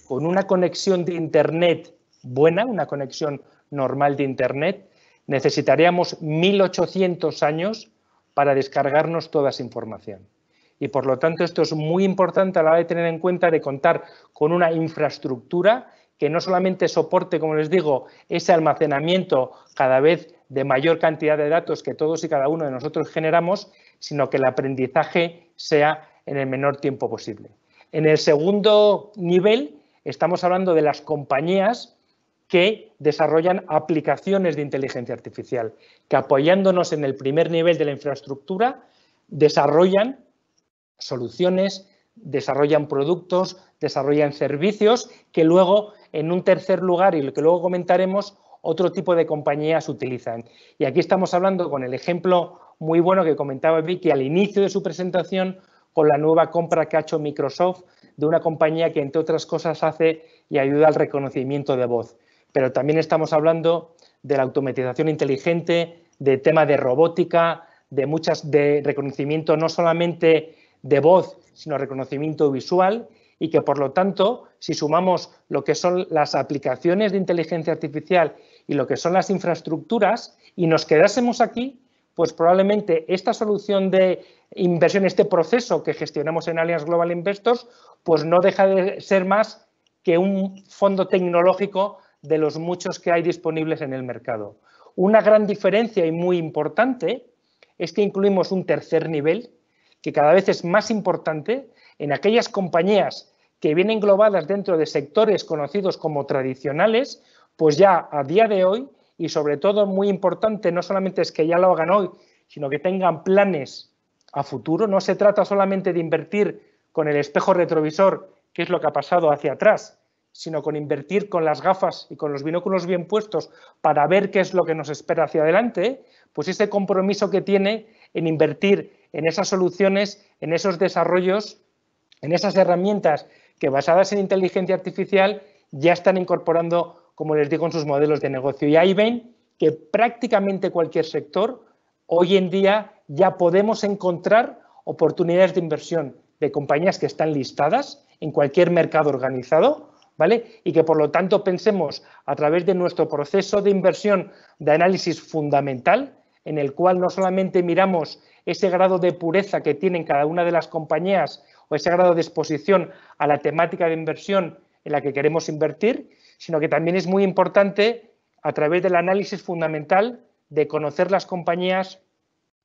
con una conexión de Internet buena, una conexión normal de Internet, necesitaríamos 1.800 años para descargarnos toda esa información. Y por lo tanto esto es muy importante a la hora de tener en cuenta de contar con una infraestructura que no solamente soporte, como les digo, ese almacenamiento cada vez de mayor cantidad de datos que todos y cada uno de nosotros generamos, sino que el aprendizaje sea en el menor tiempo posible. En el segundo nivel estamos hablando de las compañías que desarrollan aplicaciones de inteligencia artificial, que apoyándonos en el primer nivel de la infraestructura, desarrollan soluciones, desarrollan productos, desarrollan servicios que luego, en un tercer lugar, y lo que luego comentaremos, otro tipo de compañías utilizan. Y aquí estamos hablando con el ejemplo muy bueno que comentaba Vicky al inicio de su presentación, con la nueva compra que ha hecho Microsoft de una compañía que, entre otras cosas, hace y ayuda al reconocimiento de voz. Pero también estamos hablando de la automatización inteligente, de tema de robótica, de reconocimiento no solamente de voz, sino reconocimiento visual. y que, por lo tanto, si sumamos lo que son las aplicaciones de inteligencia artificial y lo que son las infraestructuras y nos quedásemos aquí, pues probablemente esta solución de inversión, este proceso que gestionamos en Allianz Global Investors, pues no deja de ser más que un fondo tecnológico de los muchos que hay disponibles en el mercado. Una gran diferencia y muy importante es que incluimos un tercer nivel que cada vez es más importante en aquellas compañías que vienen englobadas dentro de sectores conocidos como tradicionales, pues ya a día de hoy, y sobre todo muy importante, no solamente es que ya lo hagan hoy, sino que tengan planes a futuro. No se trata solamente de invertir con el espejo retrovisor, que es lo que ha pasado hacia atrás, sino con invertir con las gafas y con los binóculos bien puestos para ver qué es lo que nos espera hacia adelante, pues ese compromiso que tiene en invertir en esas soluciones, en esos desarrollos, en esas herramientas que basadas en inteligencia artificial ya están incorporando, como les digo, en sus modelos de negocio. Y ahí ven que prácticamente cualquier sector, hoy en día ya podemos encontrar oportunidades de inversión de compañías que están listadas en cualquier mercado organizado, ¿vale? Y que, por lo tanto, pensemos a través de nuestro proceso de inversión de análisis fundamental, en el cual no solamente miramos ese grado de pureza que tienen cada una de las compañías o ese grado de exposición a la temática de inversión en la que queremos invertir, sino que también es muy importante, a través del análisis fundamental, de conocer las compañías,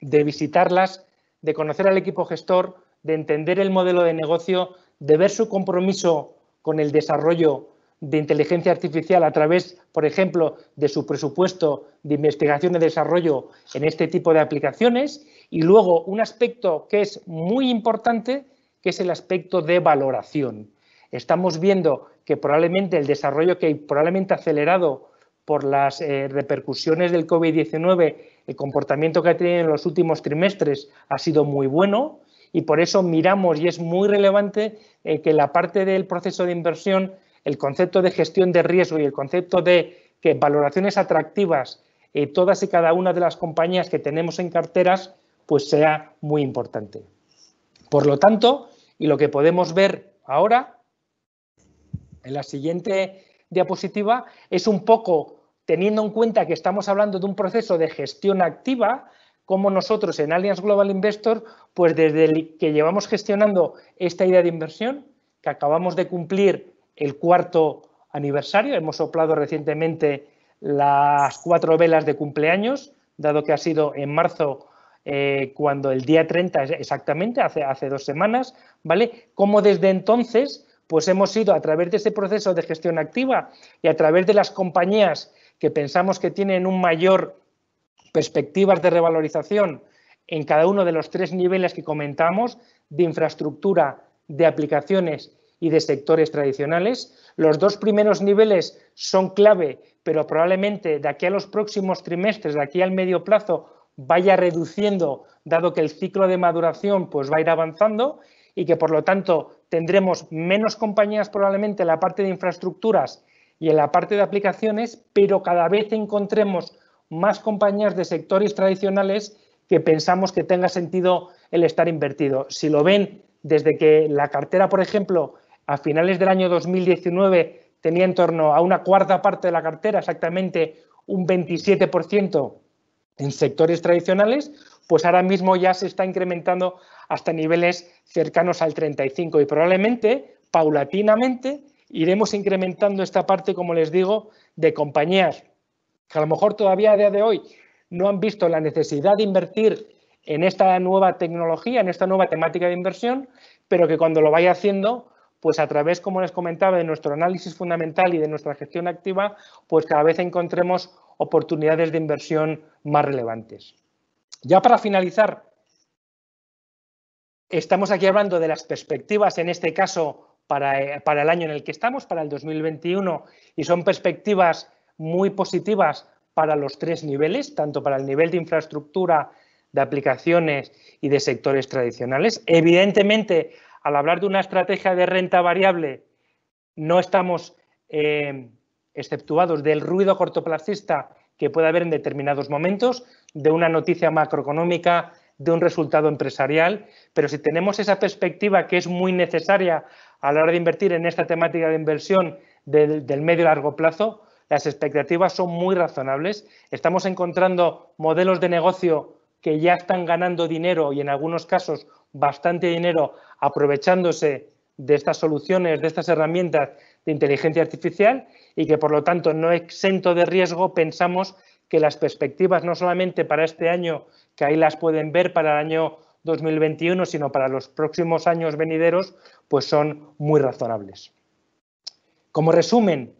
de visitarlas, de conocer al equipo gestor, de entender el modelo de negocio, de ver su compromiso con el desarrollo de inteligencia artificial a través, por ejemplo, de su presupuesto de investigación y desarrollo en este tipo de aplicaciones. Y luego un aspecto que es muy importante, que es el aspecto de valoración. Estamos viendo que probablemente el desarrollo que probablemente acelerado por las repercusiones del COVID-19, el comportamiento que ha tenido en los últimos trimestres ha sido muy bueno y por eso miramos, y es muy relevante, que la parte del proceso de inversión, el concepto de gestión de riesgo y el concepto de que valoraciones atractivas, todas y cada una de las compañías que tenemos en carteras, pues sea muy importante. Por lo tanto, y lo que podemos ver ahora, en la siguiente diapositiva, es un poco, teniendo en cuenta que estamos hablando de un proceso de gestión activa, como nosotros en Allianz Global Investors, pues desde que llevamos gestionando esta idea de inversión, que acabamos de cumplir el 4º aniversario, hemos soplado recientemente las 4 velas de cumpleaños, dado que ha sido en marzo, cuando el día 30 exactamente, hace 2 semanas, ¿vale? Como desde entonces, pues hemos ido a través de ese proceso de gestión activa y a través de las compañías que pensamos que tienen un mayor perspectivas de revalorización en cada uno de los 3 niveles que comentamos, de infraestructura, de aplicaciones y de sectores tradicionales. Los 2 primeros niveles son clave, pero probablemente de aquí a los próximos trimestres, de aquí al medio plazo, vaya reduciendo, dado que el ciclo de maduración pues va a ir avanzando y que, por lo tanto, tendremos menos compañías probablemente en la parte de infraestructuras y en la parte de aplicaciones, pero cada vez encontremos más compañías de sectores tradicionales que pensamos que tenga sentido el estar invertido. Si lo ven, desde que la cartera, por ejemplo, a finales del año 2019 tenía en torno a una 1/4 parte de la cartera, exactamente un 27% en sectores tradicionales, pues ahora mismo ya se está incrementando hasta niveles cercanos al 35% y probablemente, paulatinamente, iremos incrementando esta parte, como les digo, de compañías que a lo mejor todavía a día de hoy no han visto la necesidad de invertir en esta nueva tecnología, en esta nueva temática de inversión, pero que cuando lo vaya haciendo, pues a través, como les comentaba, de nuestro análisis fundamental y de nuestra gestión activa, pues cada vez encontremos oportunidades de inversión más relevantes. Ya para finalizar, estamos aquí hablando de las perspectivas, en este caso, para el año en el que estamos, para el 2021, y son perspectivas muy positivas para los 3 niveles, tanto para el nivel de infraestructura, de aplicaciones y de sectores tradicionales. Evidentemente, al hablar de una estrategia de renta variable, no estamos exceptuados del ruido cortoplacista que puede haber en determinados momentos, de una noticia macroeconómica, de un resultado empresarial, pero si tenemos esa perspectiva que es muy necesaria a la hora de invertir en esta temática de inversión del medio y largo plazo, las expectativas son muy razonables. Estamos encontrando modelos de negocio que ya están ganando dinero y en algunos casos bastante dinero aprovechándose de estas soluciones, de estas herramientas de inteligencia artificial y que por lo tanto no exento de riesgo pensamos que las perspectivas no solamente para este año, que ahí las pueden ver para el año 2021, sino para los próximos años venideros, pues son muy razonables. Como resumen,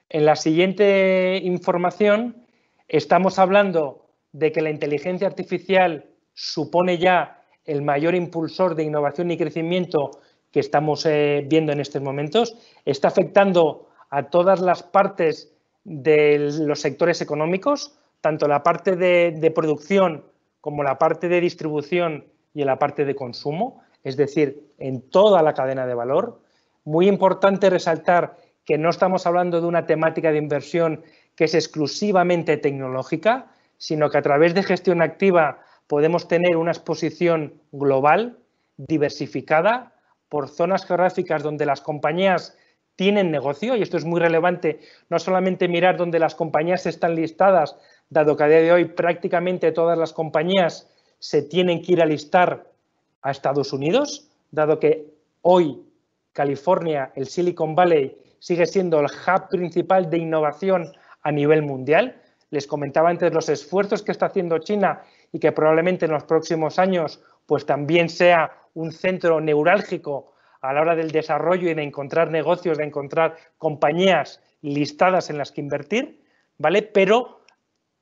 en la siguiente información estamos hablando de que la inteligencia artificial supone ya el mayor impulsor de innovación y crecimiento que estamos viendo en estos momentos. Está afectando a todas las partes de los sectores económicos, tanto la parte de producción como la parte de distribución y en la parte de consumo, es decir, en toda la cadena de valor. Muy importante resaltar que no estamos hablando de una temática de inversión que es exclusivamente tecnológica, sino que a través de gestión activa podemos tener una exposición global, diversificada, por zonas geográficas donde las compañías tienen negocio, y esto es muy relevante, no solamente mirar donde las compañías están listadas, dado que a día de hoy prácticamente todas las compañías se tienen que ir a listar a Estados Unidos, dado que hoy California, el Silicon Valley, sigue siendo el hub principal de innovación a nivel mundial. Les comentaba antes los esfuerzos que está haciendo China y que probablemente en los próximos años pues también sea un centro neurálgico a la hora del desarrollo y de encontrar negocios, de encontrar compañías listadas en las que invertir, ¿vale? Pero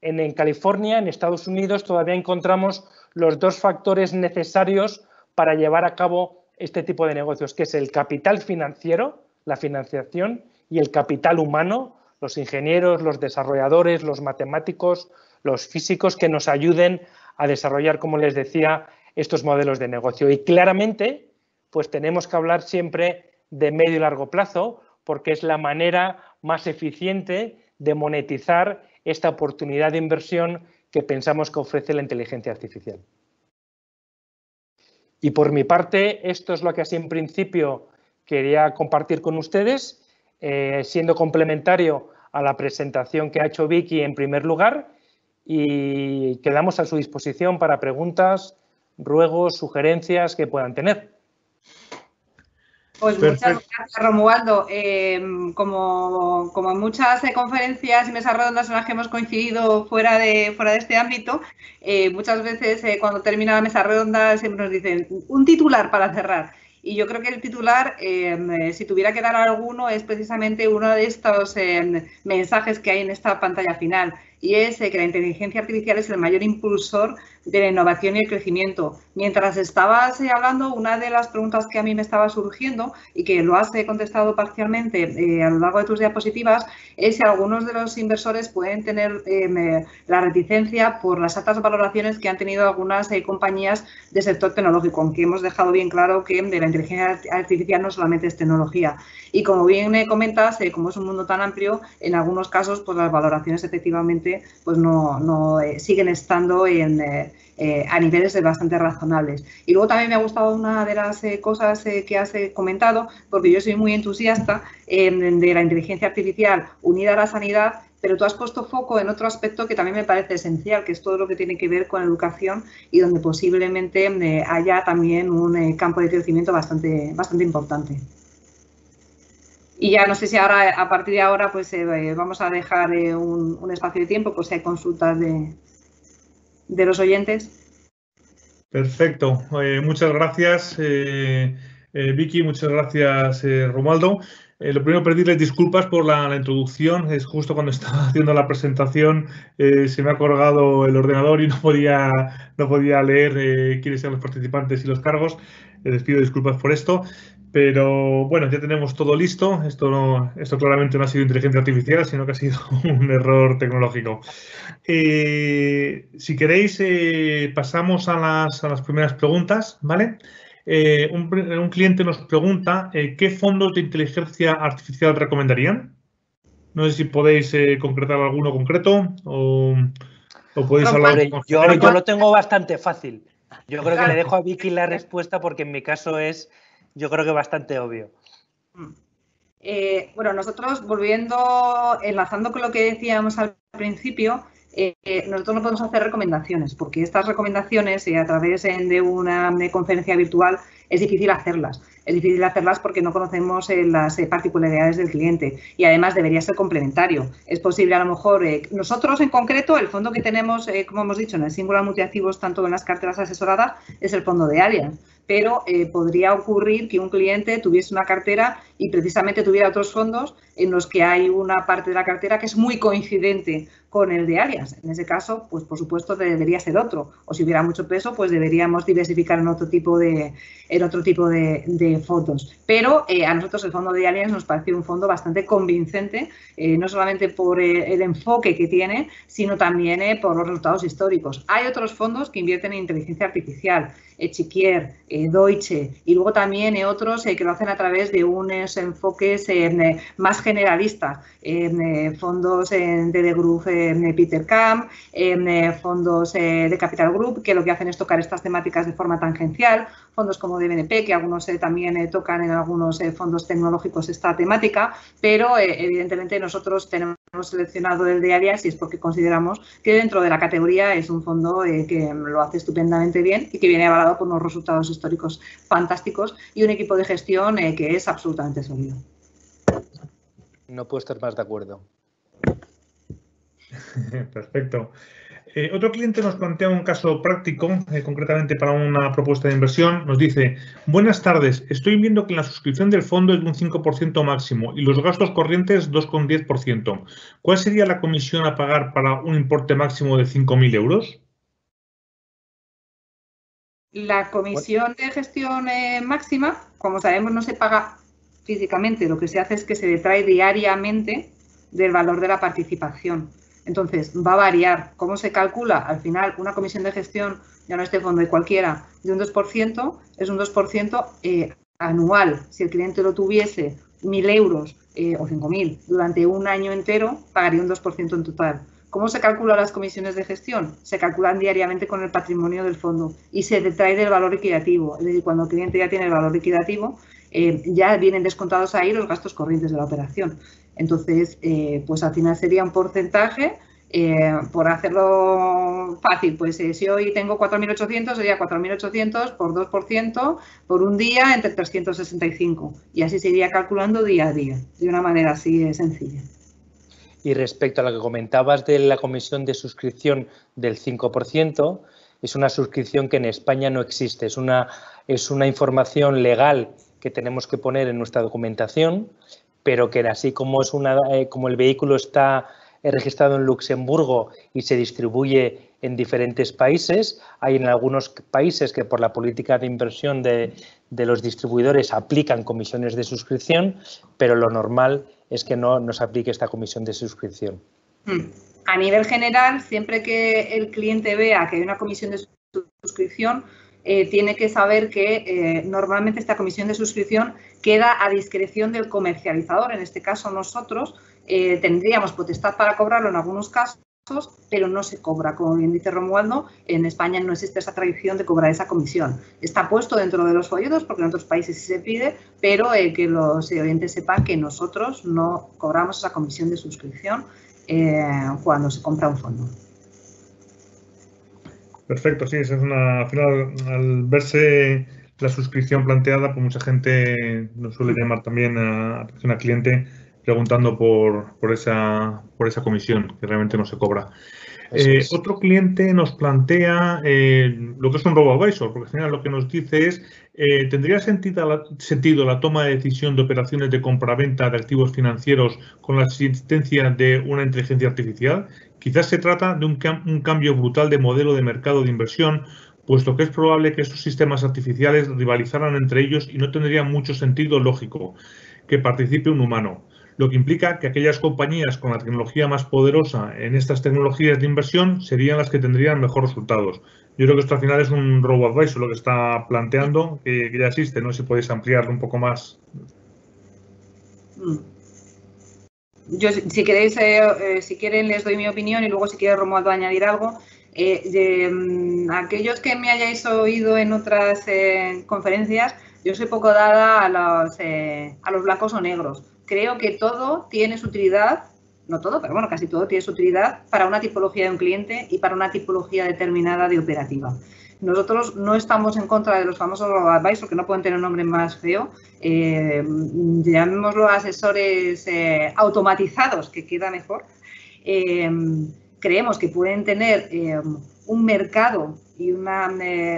en California, en Estados Unidos, todavía encontramos los dos factores necesarios para llevar a cabo este tipo de negocios, que es el capital financiero, la financiación, y el capital humano, los ingenieros, los desarrolladores, los matemáticos, los físicos que nos ayuden a desarrollar, como les decía, estos modelos de negocio. Y claramente, pues tenemos que hablar siempre de medio y largo plazo, porque es la manera más eficiente de monetizar esta oportunidad de inversión que pensamos que ofrece la inteligencia artificial. Y por mi parte, esto es lo que así en principio quería compartir con ustedes, siendo complementario a la presentación que ha hecho Vicky en primer lugar, y quedamos a su disposición para preguntas, ruegos, sugerencias que puedan tener. Pues muchas gracias, Romualdo. Como en muchas conferencias y mesas redondas en las que hemos coincidido fuera de este ámbito, muchas veces cuando termina la mesa redonda siempre nos dicen un titular para cerrar. Y yo creo que el titular, si tuviera que dar alguno, es precisamente uno de estos mensajes que hay en esta pantalla final. Y es que la inteligencia artificial es el mayor impulsor de la innovación y el crecimiento. Mientras estabas hablando, una de las preguntas que a mí me estaba surgiendo y que lo has contestado parcialmente a lo largo de tus diapositivas es si algunos de los inversores pueden tener la reticencia por las altas valoraciones que han tenido algunas compañías del sector tecnológico, aunque hemos dejado bien claro que de la inteligencia artificial no solamente es tecnología. Y como bien comentas, como es un mundo tan amplio, en algunos casos pues las valoraciones efectivamente pues no siguen estando a niveles bastante razonables. Y luego también me ha gustado una de las cosas que has comentado, porque yo soy muy entusiasta de la inteligencia artificial unida a la sanidad, pero tú has puesto foco en otro aspecto que también me parece esencial, que es todo lo que tiene que ver con educación y donde posiblemente haya también un campo de crecimiento bastante importante. Y ya no sé si ahora, a partir de ahora, pues vamos a dejar un espacio de tiempo por si hay consultas de los oyentes. Perfecto. Muchas gracias, Vicky. Muchas gracias, Romualdo. Lo primero, pedirles disculpas por la introducción. Es justo cuando estaba haciendo la presentación, se me ha colgado el ordenador y no podía leer quiénes eran los participantes y los cargos. Les pido disculpas por esto. Pero bueno, ya tenemos todo listo. Esto claramente no ha sido inteligencia artificial, sino que ha sido un error tecnológico. Si queréis, pasamos a las primeras preguntas, ¿vale? Un cliente nos pregunta ¿qué fondos de inteligencia artificial recomendarían? No sé si podéis concretar alguno concreto o podéis hablar. Yo lo tengo bastante fácil. Yo creo que le dejo a Vicky la respuesta porque en mi caso es, yo creo que bastante obvio. Bueno, nosotros enlazando con lo que decíamos al principio, nosotros no podemos hacer recomendaciones, porque estas recomendaciones a través de una conferencia virtual es difícil hacerlas. Es difícil hacerlas porque no conocemos las particularidades del cliente y además debería ser complementario. Es posible a lo mejor, nosotros en concreto, el fondo que tenemos, como hemos dicho, en el Singular Multiactivos, tanto en las carteras asesoradas, es el fondo de Allianz. Pero podría ocurrir que un cliente tuviese una cartera y precisamente tuviera otros fondos en los que hay una parte de la cartera que es muy coincidente con el de Allianz. En ese caso, pues por supuesto debería ser otro. O si hubiera mucho peso, pues deberíamos diversificar en otro tipo de fondos. Pero a nosotros el fondo de Allianz nos pareció un fondo bastante convincente, no solamente por el enfoque que tiene, sino también por los resultados históricos. Hay otros fondos que invierten en inteligencia artificial, Chiquier, Deutsche, y luego también otros que lo hacen a través de unos enfoques más generalistas, fondos de The Group, Peter Camp, fondos de Capital Group, que lo que hacen es tocar estas temáticas de forma tangencial, fondos como de BNP, que algunos también tocan en algunos fondos tecnológicos esta temática, pero evidentemente nosotros tenemos seleccionado el de Allianz y es porque consideramos que dentro de la categoría es un fondo que lo hace estupendamente bien y que viene avalado por unos resultados históricos fantásticos y un equipo de gestión que es absolutamente sólido. No puedo estar más de acuerdo. Perfecto. Otro cliente nos plantea un caso práctico, concretamente para una propuesta de inversión. Nos dice: buenas tardes, estoy viendo que la suscripción del fondo es de un 5% máximo y los gastos corrientes 2,10%. ¿Cuál sería la comisión a pagar para un importe máximo de 5.000 euros? La comisión de gestión máxima, como sabemos, no se paga físicamente. Lo que se hace es que se detrae diariamente del valor de la participación. Entonces, va a variar. ¿Cómo se calcula? Al final, una comisión de gestión, ya no este fondo, de cualquiera, de un 2%, es un 2% anual. Si el cliente lo tuviese 1.000 euros o 5.000 durante un año entero, pagaría un 2% en total. ¿Cómo se calculan las comisiones de gestión? Se calculan diariamente con el patrimonio del fondo y se detrae del valor liquidativo. Es decir, cuando el cliente ya tiene el valor liquidativo, ya vienen descontados ahí los gastos corrientes de la operación. Entonces, pues al final sería un porcentaje, por hacerlo fácil, pues si hoy tengo 4.800, sería 4.800 por 2% por un día entre 365. Y así se iría calculando día a día, de una manera así sencilla. Y respecto a lo que comentabas de la comisión de suscripción del 5%, es una suscripción que en España no existe. Es una información legal que tenemos que poner en nuestra documentación, pero que así como como el vehículo está registrado en Luxemburgo y se distribuye en diferentes países, hay en algunos países que por la política de inversión de los distribuidores aplican comisiones de suscripción, pero lo normal es que no nos aplique esta comisión de suscripción. A nivel general, siempre que el cliente vea que hay una comisión de suscripción, tiene que saber que normalmente esta comisión de suscripción queda a discreción del comercializador. En este caso, nosotros tendríamos potestad para cobrarlo en algunos casos, pero no se cobra. Como bien dice Romualdo, en España no existe esa tradición de cobrar esa comisión. Está puesto dentro de los folletos, porque en otros países sí se pide, pero que los oyentes sepan que nosotros no cobramos esa comisión de suscripción cuando se compra un fondo. Perfecto, sí, esa es al final, al verse la suscripción planteada, pues mucha gente nos suele llamar también a atención al cliente preguntando por esa comisión, que realmente no se cobra. Otro cliente nos plantea lo que es un robo-advisor, porque al final lo que nos dice es: ¿tendría sentido la toma de decisión de operaciones de compraventa de activos financieros con la asistencia de una inteligencia artificial? Quizás se trata de un cambio brutal de modelo de mercado de inversión, puesto que es probable que estos sistemas artificiales rivalizaran entre ellos y no tendría mucho sentido lógico que participe un humano, lo que implica que aquellas compañías con la tecnología más poderosa en estas tecnologías de inversión serían las que tendrían mejores resultados. Yo creo que esto al final es un robo-advisor lo que está planteando, que ya existe, no sé si podéis ampliarlo un poco más. Yo, si queréis, si quieren, les doy mi opinión y luego, si quiere Romualdo añadir algo. Aquellos que me hayáis oído en otras conferencias, Yo soy poco dada a los blancos o negros. Creo que todo tiene su utilidad, no todo, pero bueno, casi todo tiene su utilidad para una tipología de un cliente y para una tipología determinada de operativa. Nosotros no estamos en contra de los famosos robo-advisors, que no pueden tener un nombre más feo, llamémoslo asesores automatizados, que queda mejor. Creemos que pueden tener un mercado y una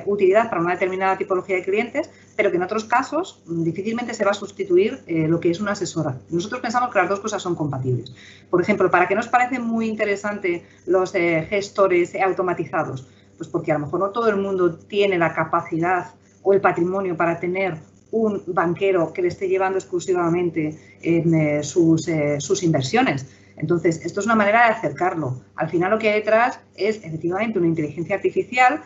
utilidad para una determinada tipología de clientes, pero que en otros casos difícilmente se va a sustituir lo que es una asesora. Nosotros pensamos que las dos cosas son compatibles. Por ejemplo, ¿para qué nos parecen muy interesantes los gestores automatizados? Pues porque a lo mejor no todo el mundo tiene la capacidad o el patrimonio para tener un banquero que le esté llevando exclusivamente en sus inversiones. Entonces, esto es una manera de acercarlo. Al final lo que hay detrás es efectivamente una inteligencia artificial.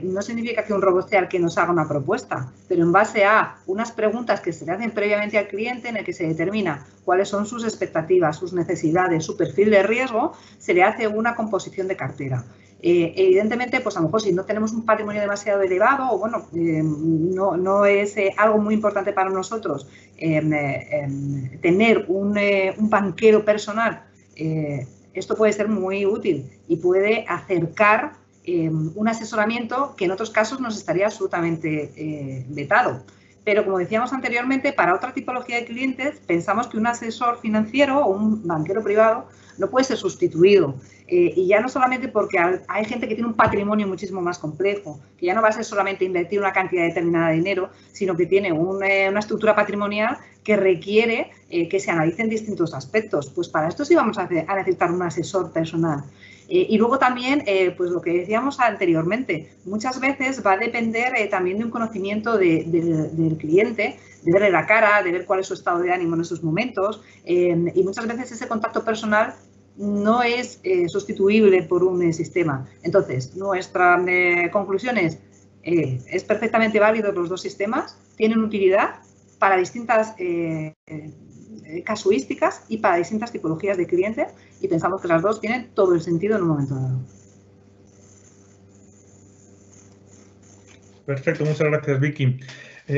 No significa que un robot sea el que nos haga una propuesta, pero en base a unas preguntas que se le hacen previamente al cliente en el que se determina cuáles son sus expectativas, sus necesidades, su perfil de riesgo, se le hace una composición de cartera. Evidentemente, pues a lo mejor si no tenemos un patrimonio demasiado elevado o bueno, no es algo muy importante para nosotros tener un banquero personal, esto puede ser muy útil y puede acercar un asesoramiento que en otros casos nos estaría absolutamente vetado. Pero como decíamos anteriormente, para otra tipología de clientes pensamos que un asesor financiero o un banquero privado no puede ser sustituido. Y ya no solamente porque hay gente que tiene un patrimonio muchísimo más complejo, que ya no va a ser solamente invertir una cantidad determinada de dinero, sino que tiene una estructura patrimonial que requiere que se analicen distintos aspectos. Pues para esto sí vamos a necesitar un asesor personal. Y luego también, pues lo que decíamos anteriormente, muchas veces va a depender también de un conocimiento del cliente, de verle la cara, de ver cuál es su estado de ánimo en esos momentos, y muchas veces ese contacto personal no es sustituible por un sistema. Entonces, nuestra conclusión es perfectamente válido los dos sistemas, tienen utilidad para distintas casuísticas y para distintas tipologías de clientes y pensamos que las dos tienen todo el sentido en un momento dado. Perfecto, muchas gracias, Vicky.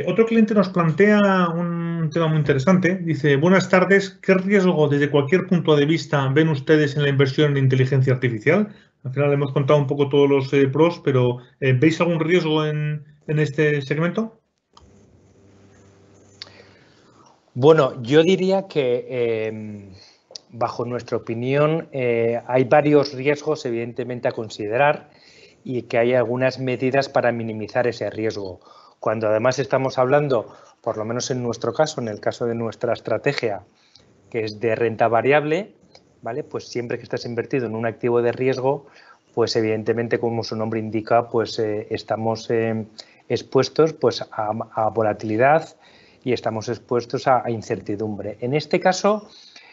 Otro cliente nos plantea un tema muy interesante. Dice, buenas tardes, ¿qué riesgo desde cualquier punto de vista ven ustedes en la inversión en inteligencia artificial? Al final hemos contado un poco todos los pros, pero ¿veis algún riesgo en este segmento? Bueno, yo diría que, bajo nuestra opinión, hay varios riesgos evidentemente a considerar y que hay algunas medidas para minimizar ese riesgo. Cuando además estamos hablando, por lo menos en nuestro caso, en el caso de nuestra estrategia, que es de renta variable, ¿vale? Pues siempre que estás invertido en un activo de riesgo, pues evidentemente, como su nombre indica, pues estamos expuestos pues, a volatilidad y estamos expuestos a incertidumbre. En este caso,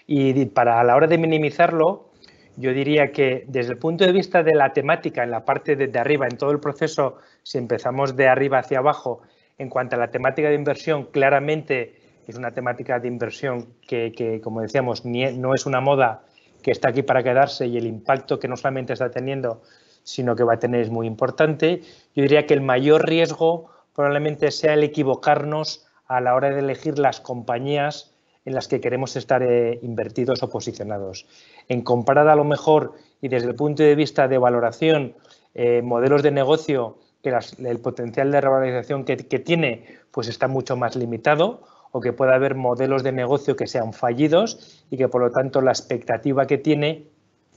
y para a la hora de minimizarlo, yo diría que desde el punto de vista de la temática, en la parte de arriba, en todo el proceso, si empezamos de arriba hacia abajo, en cuanto a la temática de inversión, claramente es una temática de inversión que como decíamos, no es una moda que está aquí para quedarse y el impacto que no solamente está teniendo, sino que va a tener es muy importante. Yo diría que el mayor riesgo probablemente sea el equivocarnos a la hora de elegir las compañías en las que queremos estar invertidos o posicionados. En comparar a lo mejor y desde el punto de vista de valoración, modelos de negocio que el potencial de revalorización que tiene pues está mucho más limitado o que pueda haber modelos de negocio que sean fallidos y que por lo tanto la expectativa que tiene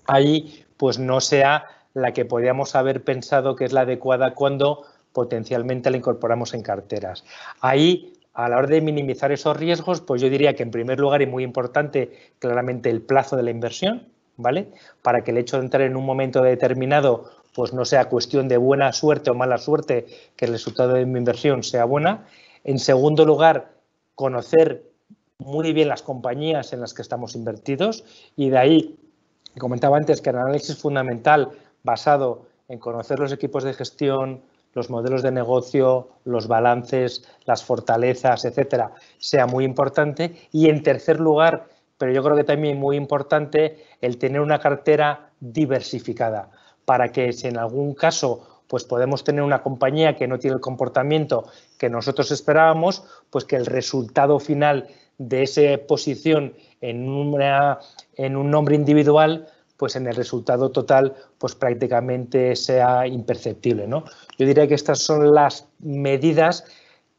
ahí pues no sea la que podíamos haber pensado que es la adecuada cuando potencialmente la incorporamos en carteras. Ahí, a la hora de minimizar esos riesgos, pues yo diría que en primer lugar y muy importante, claramente el plazo de la inversión, ¿vale? Para que el hecho de entrar en un momento determinado pues no sea cuestión de buena suerte o mala suerte, que el resultado de mi inversión sea buena. En segundo lugar, conocer muy bien las compañías en las que estamos invertidos y de ahí, comentaba antes que el análisis fundamental basado en conocer los equipos de gestión, los modelos de negocio, los balances, las fortalezas, etcétera, sea muy importante. Y en tercer lugar, pero yo creo que también muy importante, el tener una cartera diversificada para que si en algún caso pues podemos tener una compañía que no tiene el comportamiento que nosotros esperábamos, pues que el resultado final de esa posición en un nombre individual, pues en el resultado total, pues prácticamente sea imperceptible, ¿no? Yo diría que estas son las medidas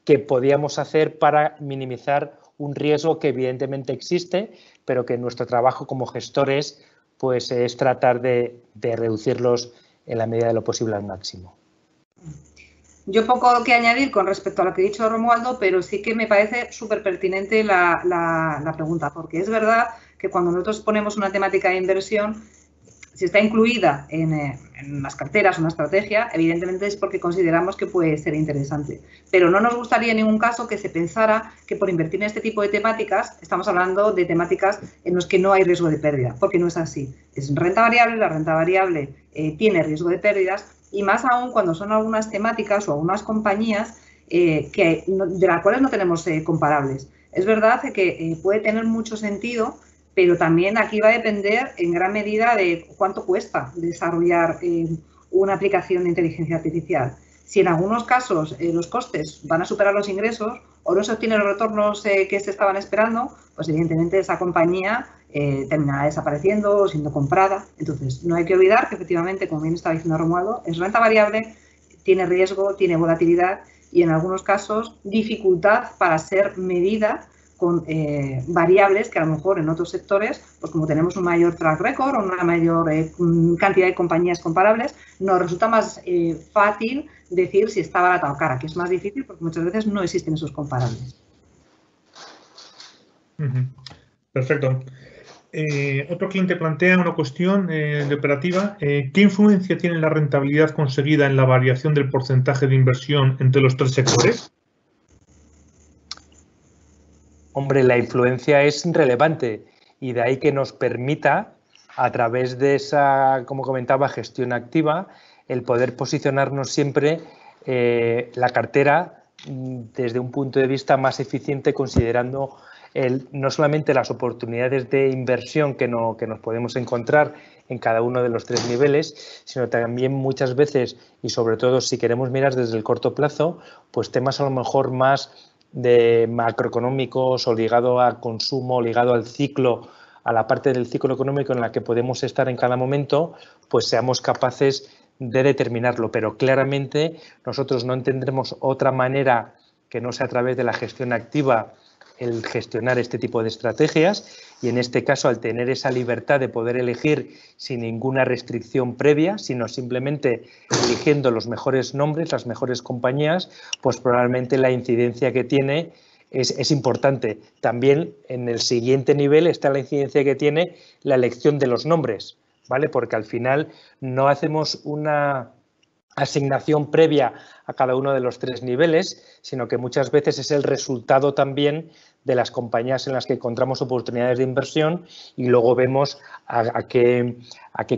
que podíamos hacer para minimizar un riesgo que evidentemente existe, pero que nuestro trabajo como gestores pues es tratar de reducirlos en la medida de lo posible al máximo. Yo poco que añadir con respecto a lo que ha dicho Romualdo, pero sí que me parece súper pertinente la pregunta, porque es verdad que cuando nosotros ponemos una temática de inversión, si está incluida en las carteras o una estrategia, evidentemente es porque consideramos que puede ser interesante. Pero no nos gustaría en ningún caso que se pensara que por invertir en este tipo de temáticas estamos hablando de temáticas en las que no hay riesgo de pérdida, porque no es así. Es renta variable, la renta variable tiene riesgo de pérdidas y más aún cuando son algunas temáticas o algunas compañías de las cuales no tenemos comparables. Es verdad que puede tener mucho sentido, pero también aquí va a depender en gran medida de cuánto cuesta desarrollar una aplicación de inteligencia artificial. Si en algunos casos los costes van a superar los ingresos o no se obtienen los retornos que se estaban esperando, pues evidentemente esa compañía terminará desapareciendo o siendo comprada. Entonces, no hay que olvidar que efectivamente, como bien estaba diciendo Romualdo, es renta variable, tiene riesgo, tiene volatilidad y en algunos casos dificultad para ser medida con variables que a lo mejor en otros sectores, pues como tenemos un mayor track record o una mayor cantidad de compañías comparables, nos resulta más fácil decir si está barata o cara, que es más difícil porque muchas veces no existen esos comparables. Perfecto. Otro cliente plantea una cuestión de operativa. ¿Qué influencia tiene la rentabilidad conseguida en la variación del porcentaje de inversión entre los tres sectores? Hombre, la influencia es relevante y de ahí que nos permita, a través de esa, como comentaba, gestión activa, el poder posicionarnos siempre la cartera desde un punto de vista más eficiente, considerando no solamente las oportunidades de inversión que nos podemos encontrar en cada uno de los tres niveles, sino también muchas veces, y sobre todo si queremos mirar desde el corto plazo, pues temas a lo mejor más de macroeconómicos o ligado a consumo, ligado al ciclo, a la parte del ciclo económico en la que podemos estar en cada momento, pues seamos capaces de determinarlo. Pero claramente nosotros no tendremos otra manera que no sea a través de la gestión activa el gestionar este tipo de estrategias y en este caso al tener esa libertad de poder elegir sin ninguna restricción previa, sino simplemente eligiendo los mejores nombres, las mejores compañías, pues probablemente la incidencia que tiene es importante. También en el siguiente nivel está la incidencia que tiene la elección de los nombres, ¿vale? Porque al final no hacemos una asignación previa a cada uno de los tres niveles, sino que muchas veces es el resultado también de las compañías en las que encontramos oportunidades de inversión y luego vemos a qué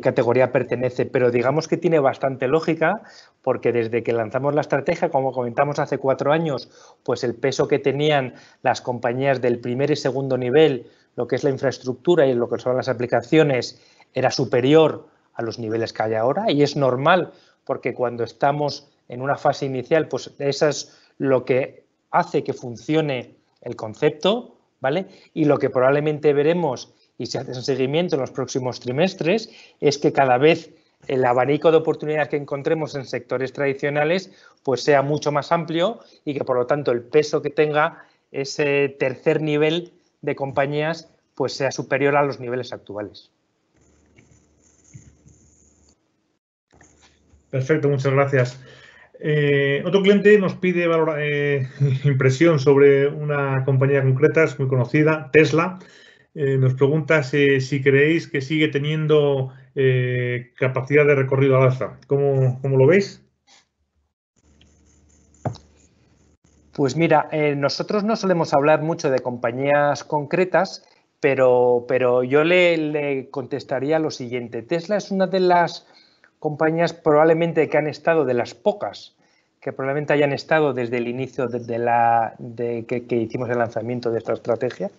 categoría pertenece. Pero digamos que tiene bastante lógica porque desde que lanzamos la estrategia, como comentamos hace 4 años, pues el peso que tenían las compañías del primer y segundo nivel, lo que es la infraestructura y lo que son las aplicaciones, era superior a los niveles que hay ahora y es normal porque cuando estamos en una fase inicial, pues eso es lo que hace que funcione el concepto, ¿vale? Y lo que probablemente veremos, y se hace un seguimiento en los próximos trimestres, es que cada vez el abanico de oportunidades que encontremos en sectores tradicionales pues sea mucho más amplio y que por lo tanto el peso que tenga ese tercer nivel de compañías pues sea superior a los niveles actuales. Perfecto, muchas gracias. Otro cliente nos pide impresión sobre una compañía concreta, es muy conocida, Tesla. Nos pregunta si creéis que sigue teniendo capacidad de recorrido al alza. ¿Cómo lo veis? Pues mira, nosotros no solemos hablar mucho de compañías concretas, pero yo le contestaría lo siguiente. Tesla es una de las compañías probablemente que han estado, de las pocas, que probablemente hayan estado desde el inicio que hicimos el lanzamiento de esta estrategia,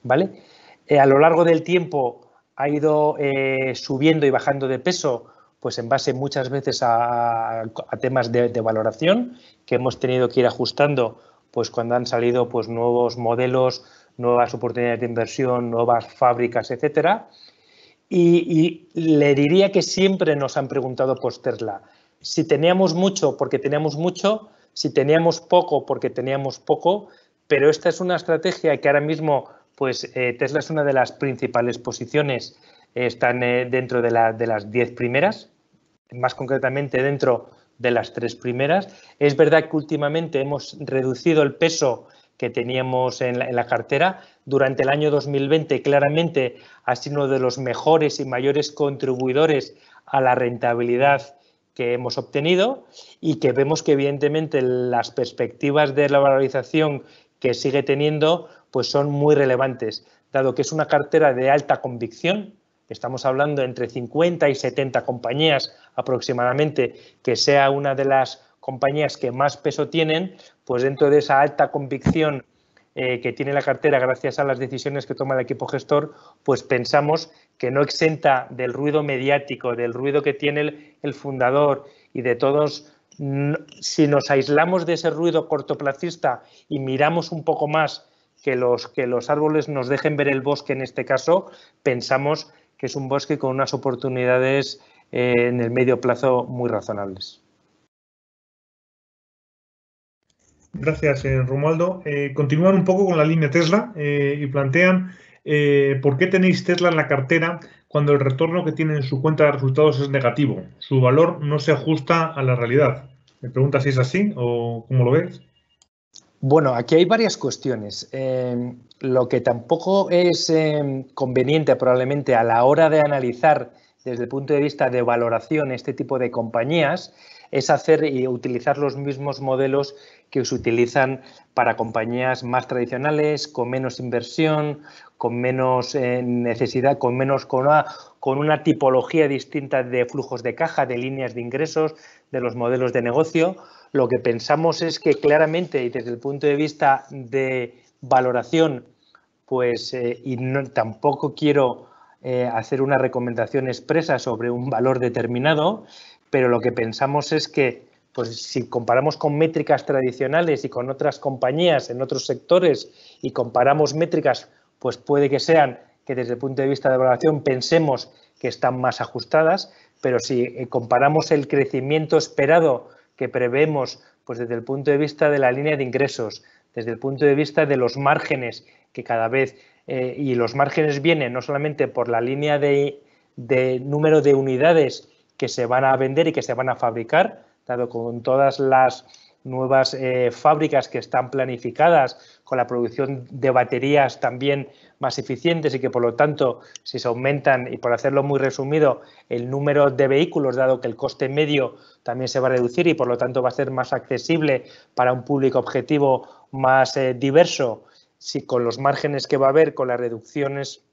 ¿vale? A lo largo del tiempo ha ido subiendo y bajando de peso pues en base muchas veces a temas de valoración que hemos tenido que ir ajustando pues cuando han salido pues nuevos modelos, nuevas oportunidades de inversión, nuevas fábricas, etcétera. Y le diría que siempre nos han preguntado por Tesla. Si teníamos mucho, porque teníamos mucho, si teníamos poco, porque teníamos poco, pero esta es una estrategia que ahora mismo pues Tesla es una de las principales posiciones, están dentro de las 10 primeras, más concretamente dentro de las 3 primeras. Es verdad que últimamente hemos reducido el peso que teníamos en la cartera. Durante el año 2020 claramente ha sido uno de los mejores y mayores contribuidores a la rentabilidad que hemos obtenido y que vemos que evidentemente las perspectivas de la valorización que sigue teniendo pues son muy relevantes, dado que es una cartera de alta convicción. Estamos hablando entre 50 y 70 compañías aproximadamente, que sea una de las compañías que más peso tienen, pues dentro de esa alta convicción que tiene la cartera gracias a las decisiones que toma el equipo gestor, pues pensamos que no exenta del ruido mediático, del ruido que tiene el fundador y de todos. Si nos aislamos de ese ruido cortoplacista y miramos un poco más que los árboles nos dejen ver el bosque en este caso, pensamos que es un bosque con unas oportunidades en el medio plazo muy razonables. Gracias, Romualdo. Continúan un poco con la línea Tesla y plantean ¿por qué tenéis Tesla en la cartera cuando el retorno que tiene en su cuenta de resultados es negativo? Su valor no se ajusta a la realidad. Me pregunta si es así o cómo lo ves. Bueno, aquí hay varias cuestiones. Lo que tampoco es conveniente probablemente a la hora de analizar desde el punto de vista de valoración este tipo de compañías es hacer y utilizar los mismos modelos que se utilizan para compañías más tradicionales, con menos inversión, con menos necesidad, con una tipología distinta de flujos de caja, de líneas de ingresos, de los modelos de negocio. Lo que pensamos es que claramente y desde el punto de vista de valoración, pues tampoco quiero hacer una recomendación expresa sobre un valor determinado, pero lo que pensamos es que pues, si comparamos con métricas tradicionales y con otras compañías en otros sectores y comparamos métricas, pues puede que sean que desde el punto de vista de valoración pensemos que están más ajustadas, pero si comparamos el crecimiento esperado que prevemos pues desde el punto de vista de la línea de ingresos, desde el punto de vista de los márgenes que cada vez, y los márgenes vienen no solamente por la línea de número de unidades que se van a vender y que se van a fabricar, dado con todas las nuevas fábricas que están planificadas, con la producción de baterías también más eficientes y que por lo tanto si se aumentan, y por hacerlo muy resumido, el número de vehículos, dado que el coste medio también se va a reducir y por lo tanto va a ser más accesible para un público objetivo más diverso, si con los márgenes que va a haber, con las reducciones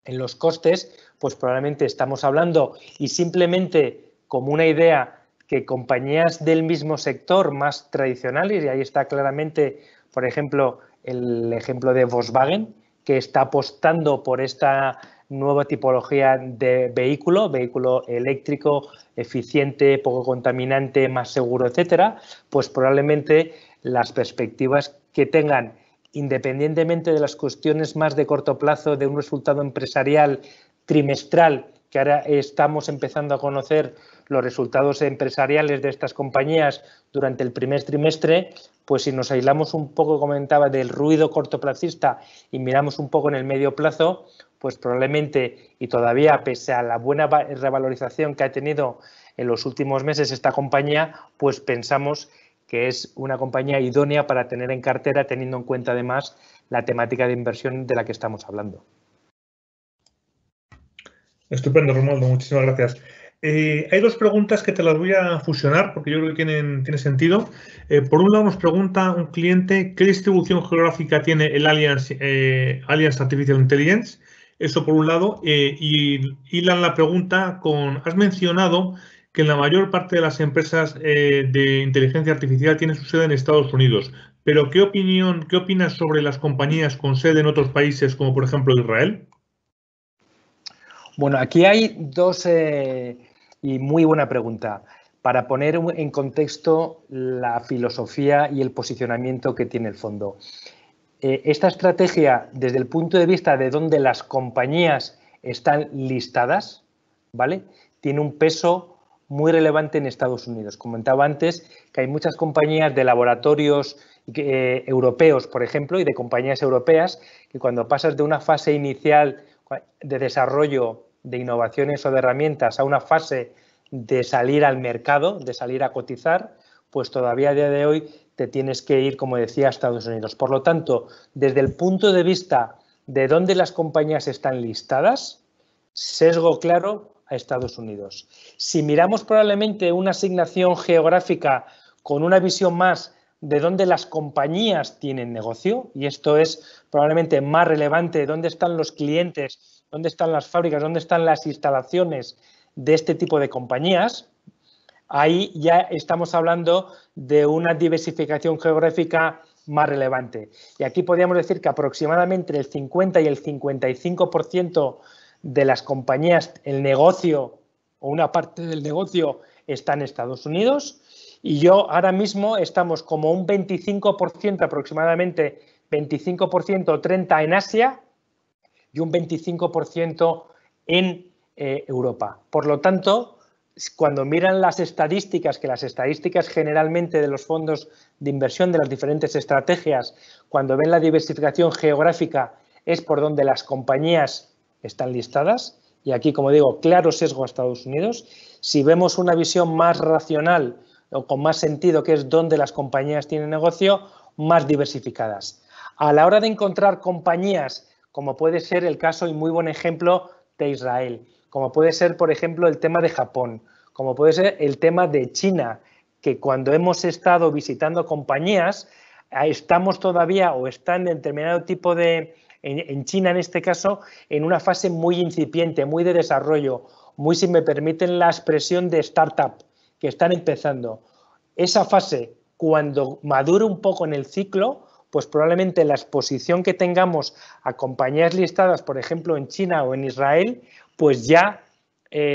en los costes, pues probablemente estamos hablando y simplemente como una idea que compañías del mismo sector más tradicionales, y ahí está claramente, por ejemplo, el ejemplo de Volkswagen, que está apostando por esta nueva tipología de vehículo eléctrico, eficiente, poco contaminante, más seguro, etcétera, pues probablemente las perspectivas que tengan, independientemente de las cuestiones más de corto plazo, de un resultado empresarial trimestral, que ahora estamos empezando a conocer los resultados empresariales de estas compañías durante el primer trimestre, pues si nos aislamos un poco, comentaba, del ruido cortoplacista y miramos un poco en el medio plazo, pues probablemente, y todavía pese a la buena revalorización que ha tenido en los últimos meses esta compañía, pues pensamos que es una compañía idónea para tener en cartera, teniendo en cuenta además la temática de inversión de la que estamos hablando. Estupendo, Romualdo, muchísimas gracias. Hay dos preguntas que te las voy a fusionar porque yo creo que tiene sentido. Por un lado nos pregunta un cliente qué distribución geográfica tiene el Allianz Artificial Intelligence. Eso por un lado. Y hilan la pregunta con, has mencionado que la mayor parte de las empresas de inteligencia artificial tienen su sede en Estados Unidos. Pero ¿qué opinas sobre las compañías con sede en otros países como por ejemplo Israel? Bueno, aquí hay dos Y muy buena pregunta, para poner en contexto la filosofía y el posicionamiento que tiene el fondo. Esta estrategia, desde el punto de vista de dónde las compañías están listadas, ¿vale?, tiene un peso muy relevante en Estados Unidos. Comentaba antes que hay muchas compañías de laboratorios europeos, por ejemplo, y de compañías europeas, que cuando pasas de una fase inicial de desarrollo de innovaciones o de herramientas a una fase de salir al mercado, de salir a cotizar, pues todavía a día de hoy te tienes que ir, como decía, a Estados Unidos. Por lo tanto, desde el punto de vista de dónde las compañías están listadas, sesgo claro a Estados Unidos. Si miramos probablemente una asignación geográfica con una visión más de dónde las compañías tienen negocio, y esto es probablemente más relevante, dónde están los clientes, dónde están las fábricas, dónde están las instalaciones de este tipo de compañías, ahí ya estamos hablando de una diversificación geográfica más relevante. Y aquí podríamos decir que aproximadamente el 50 y el 55% de las compañías, el negocio o una parte del negocio está en Estados Unidos, y yo ahora mismo estamos como un 25% aproximadamente, 25% o 30% en Asia y un 25% en Europa. Por lo tanto, cuando miran las estadísticas, que las estadísticas generalmente de los fondos de inversión de las diferentes estrategias, cuando ven la diversificación geográfica, es por donde las compañías están listadas. Y aquí, como digo, claro sesgo a Estados Unidos. Si vemos una visión más racional o con más sentido, que es donde las compañías tienen negocio, más diversificadas. A la hora de encontrar compañías, como puede ser el caso y muy buen ejemplo de Israel, como puede ser, por ejemplo, el tema de Japón, como puede ser el tema de China, que cuando hemos estado visitando compañías, estamos todavía o están en determinado tipo de, en China en este caso, en una fase muy incipiente, muy de desarrollo, muy, si me permiten la expresión, de startup, que están empezando. Esa fase, cuando madure un poco en el ciclo, pues probablemente la exposición que tengamos a compañías listadas, por ejemplo, en China o en Israel, pues ya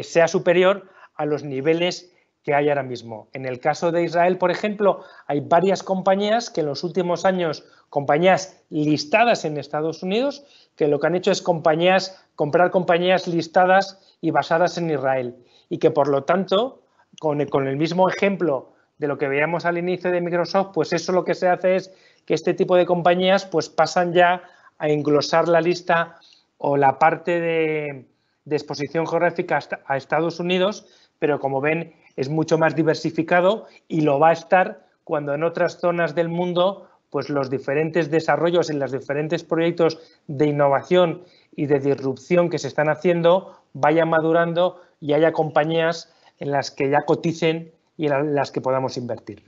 sea superior a los niveles que hay ahora mismo. En el caso de Israel, por ejemplo, hay varias compañías que en los últimos años, compañías listadas en Estados Unidos, que lo que han hecho es comprar compañías listadas y basadas en Israel, y que por lo tanto, con el mismo ejemplo de lo que veíamos al inicio de Microsoft, pues eso lo que se hace es que este tipo de compañías pues pasan ya a englosar la lista o la parte de exposición geográfica a Estados Unidos, pero como ven es mucho más diversificado y lo va a estar cuando en otras zonas del mundo pues los diferentes desarrollos en los diferentes proyectos de innovación y de disrupción que se están haciendo vayan madurando y haya compañías en las que ya coticen y en las que podamos invertir.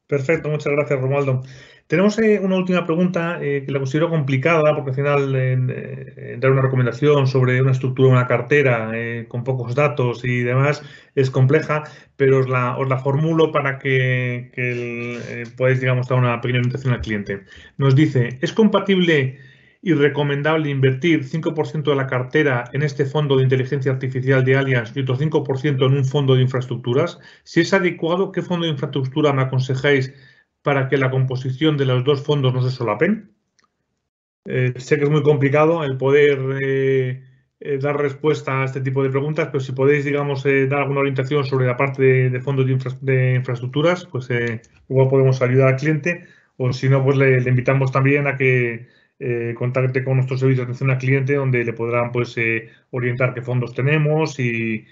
Perfecto, muchas gracias, Romualdo. Tenemos una última pregunta que la considero complicada, porque al final dar una recomendación sobre una estructura, una cartera con pocos datos y demás es compleja, pero os la formulo para que podáis, digamos, dar una pequeña orientación al cliente. Nos dice, ¿es compatible y recomendable invertir 5% de la cartera en este fondo de inteligencia artificial de Allianz y otro 5% en un fondo de infraestructuras? Si es adecuado, ¿qué fondo de infraestructura me aconsejáis para que la composición de los dos fondos no se solapen? Sé que es muy complicado el poder dar respuesta a este tipo de preguntas, pero si podéis, digamos, dar alguna orientación sobre la parte de fondos de infraestructuras, pues igual podemos ayudar al cliente, o si no, pues le invitamos también a que contacte con nuestro servicio de atención al cliente, donde le podrán pues orientar qué fondos tenemos y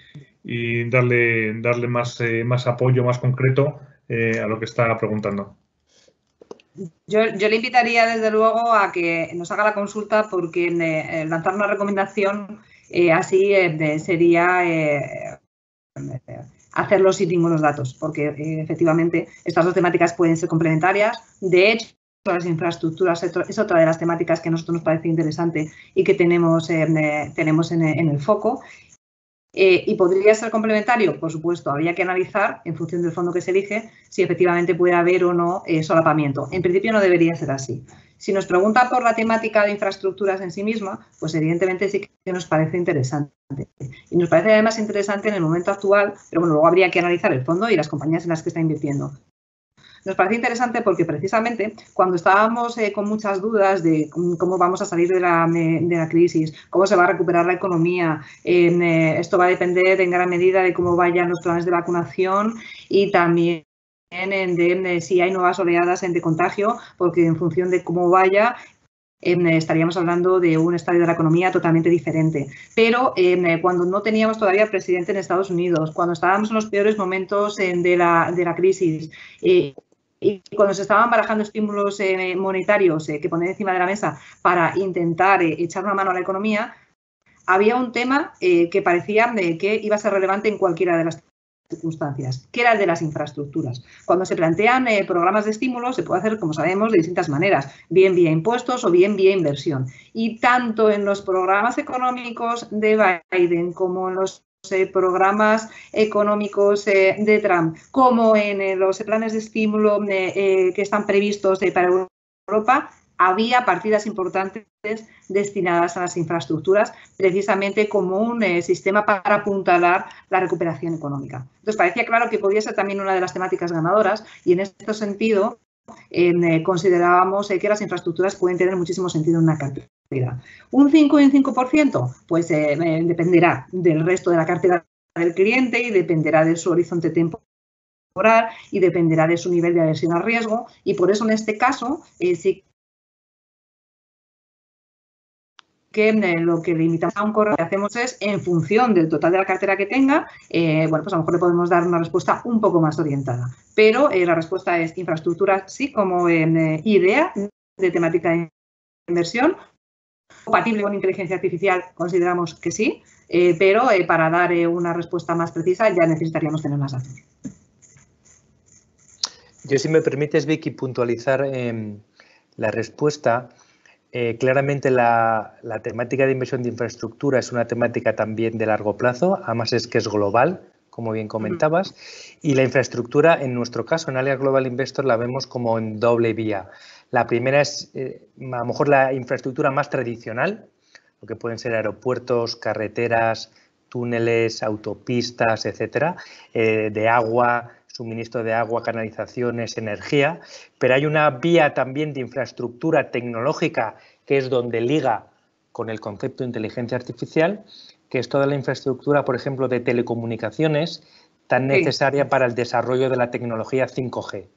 darle más apoyo, más concreto a lo que está preguntando. Yo le invitaría desde luego a que nos haga la consulta, porque lanzar una recomendación así sería hacerlo sin ningunos datos, porque efectivamente estas dos temáticas pueden ser complementarias. De hecho, las infraestructuras es otra de las temáticas que a nosotros nos parece interesante y que tenemos en el foco. ¿Y podría ser complementario? Por supuesto, habría que analizar, en función del fondo que se elige, si efectivamente puede haber o no solapamiento. En principio no debería ser así. Si nos pregunta por la temática de infraestructuras en sí misma, pues evidentemente sí que nos parece interesante. Y nos parece además interesante en el momento actual, pero bueno, luego habría que analizar el fondo y las compañías en las que está invirtiendo. Nos parece interesante porque precisamente cuando estábamos con muchas dudas de cómo vamos a salir de la crisis, cómo se va a recuperar la economía, esto va a depender en gran medida de cómo vayan los planes de vacunación y también de si hay nuevas oleadas de contagio, porque en función de cómo vaya, estaríamos hablando de un estadio de la economía totalmente diferente. Pero cuando no teníamos todavía presidente en Estados Unidos, cuando estábamos en los peores momentos de la crisis, y cuando se estaban barajando estímulos monetarios que poner encima de la mesa para intentar echar una mano a la economía, había un tema que parecía que iba a ser relevante en cualquiera de las circunstancias, que era el de las infraestructuras. Cuando se plantean programas de estímulo, se puede hacer, como sabemos, de distintas maneras, bien vía impuestos o bien vía inversión. Y tanto en los programas económicos de Biden como en los programas económicos de Trump, como en los planes de estímulo que están previstos para Europa, había partidas importantes destinadas a las infraestructuras, precisamente como un sistema para apuntalar la recuperación económica. Entonces, parecía claro que podía ser también una de las temáticas ganadoras y en este sentido considerábamos que las infraestructuras pueden tener muchísimo sentido en una cartera. ¿Un 5 y un 5%? Pues dependerá del resto de la cartera del cliente y dependerá de su horizonte temporal y dependerá de su nivel de aversión al riesgo y por eso en este caso sí que lo que limitamos a un correo que hacemos es en función del total de la cartera que tenga, bueno, pues a lo mejor le podemos dar una respuesta un poco más orientada. Pero la respuesta es infraestructura sí como idea de temática de inversión. Compatible con inteligencia artificial, consideramos que sí, pero para dar una respuesta más precisa ya necesitaríamos tener más datos. Yo, si me permites, Vicky, puntualizar la respuesta. Claramente la temática de inversión de infraestructura es una temática también de largo plazo, además es que es global, como bien comentabas, y la infraestructura, en nuestro caso, en Allianz Global Investor, la vemos como en doble vía. La primera es a lo mejor la infraestructura más tradicional, lo que pueden ser aeropuertos, carreteras, túneles, autopistas, etcétera, de agua, suministro de agua, canalizaciones, energía, pero hay una vía también de infraestructura tecnológica que es donde liga con el concepto de inteligencia artificial, que es toda la infraestructura, por ejemplo, de telecomunicaciones tan necesaria para el desarrollo de la tecnología 5G.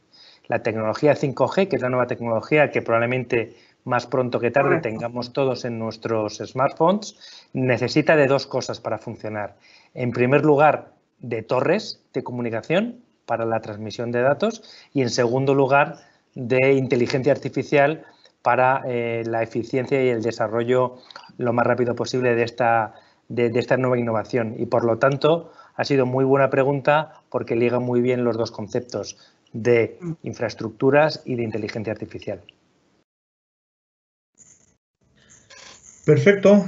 La tecnología 5G, que es la nueva tecnología que probablemente más pronto que tarde tengamos todos en nuestros smartphones, necesita de dos cosas para funcionar. En primer lugar, de torres de comunicación para la transmisión de datos y, en segundo lugar, de inteligencia artificial para la eficiencia y el desarrollo lo más rápido posible de esta nueva innovación. Y, por lo tanto, ha sido muy buena pregunta porque liga muy bien los dos conceptos de infraestructuras y de inteligencia artificial. Perfecto.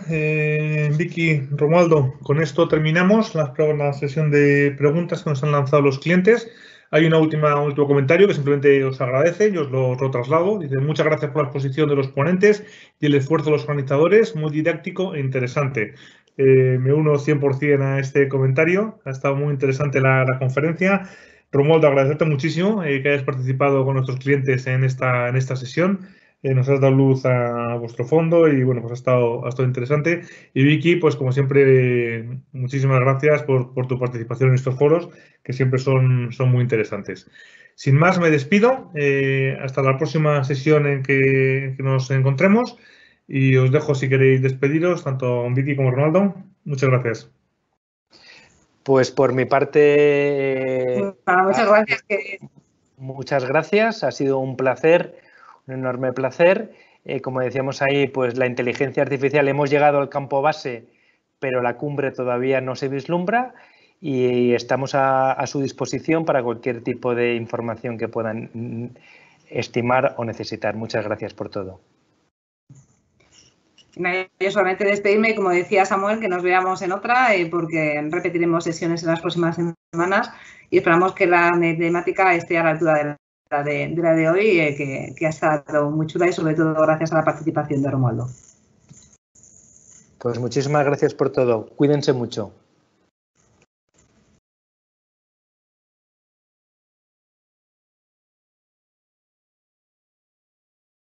Vicky, Romualdo, con esto terminamos la sesión de preguntas que nos han lanzado los clientes. Hay un último comentario que simplemente os agradece, yo os lo traslado. Dice: muchas gracias por la exposición de los ponentes y el esfuerzo de los organizadores, muy didáctico e interesante. Me uno 100% a este comentario, ha estado muy interesante la conferencia. Romualdo, agradecerte muchísimo que hayas participado con nuestros clientes en esta sesión. Nos has dado luz a vuestro fondo y bueno, pues ha estado interesante. Y Vicky, pues como siempre, muchísimas gracias por tu participación en estos foros, que siempre son muy interesantes. Sin más, me despido. Hasta la próxima sesión en que nos encontremos y os dejo, si queréis despediros, tanto Vicky como Ronaldo. Muchas gracias. Pues por mi parte, muchas gracias. Muchas gracias, ha sido un placer. Un enorme placer. Como decíamos ahí, pues la inteligencia artificial, hemos llegado al campo base, pero la cumbre todavía no se vislumbra y estamos a su disposición para cualquier tipo de información que puedan estimar o necesitar. Muchas gracias por todo. Yo solamente despedirme y, como decía Samuel, que nos veamos en otra, porque repetiremos sesiones en las próximas semanas y esperamos que la temática esté a la altura de la de hoy, que ha estado muy chula y sobre todo gracias a la participación de Romualdo. Pues muchísimas gracias por todo. Cuídense mucho.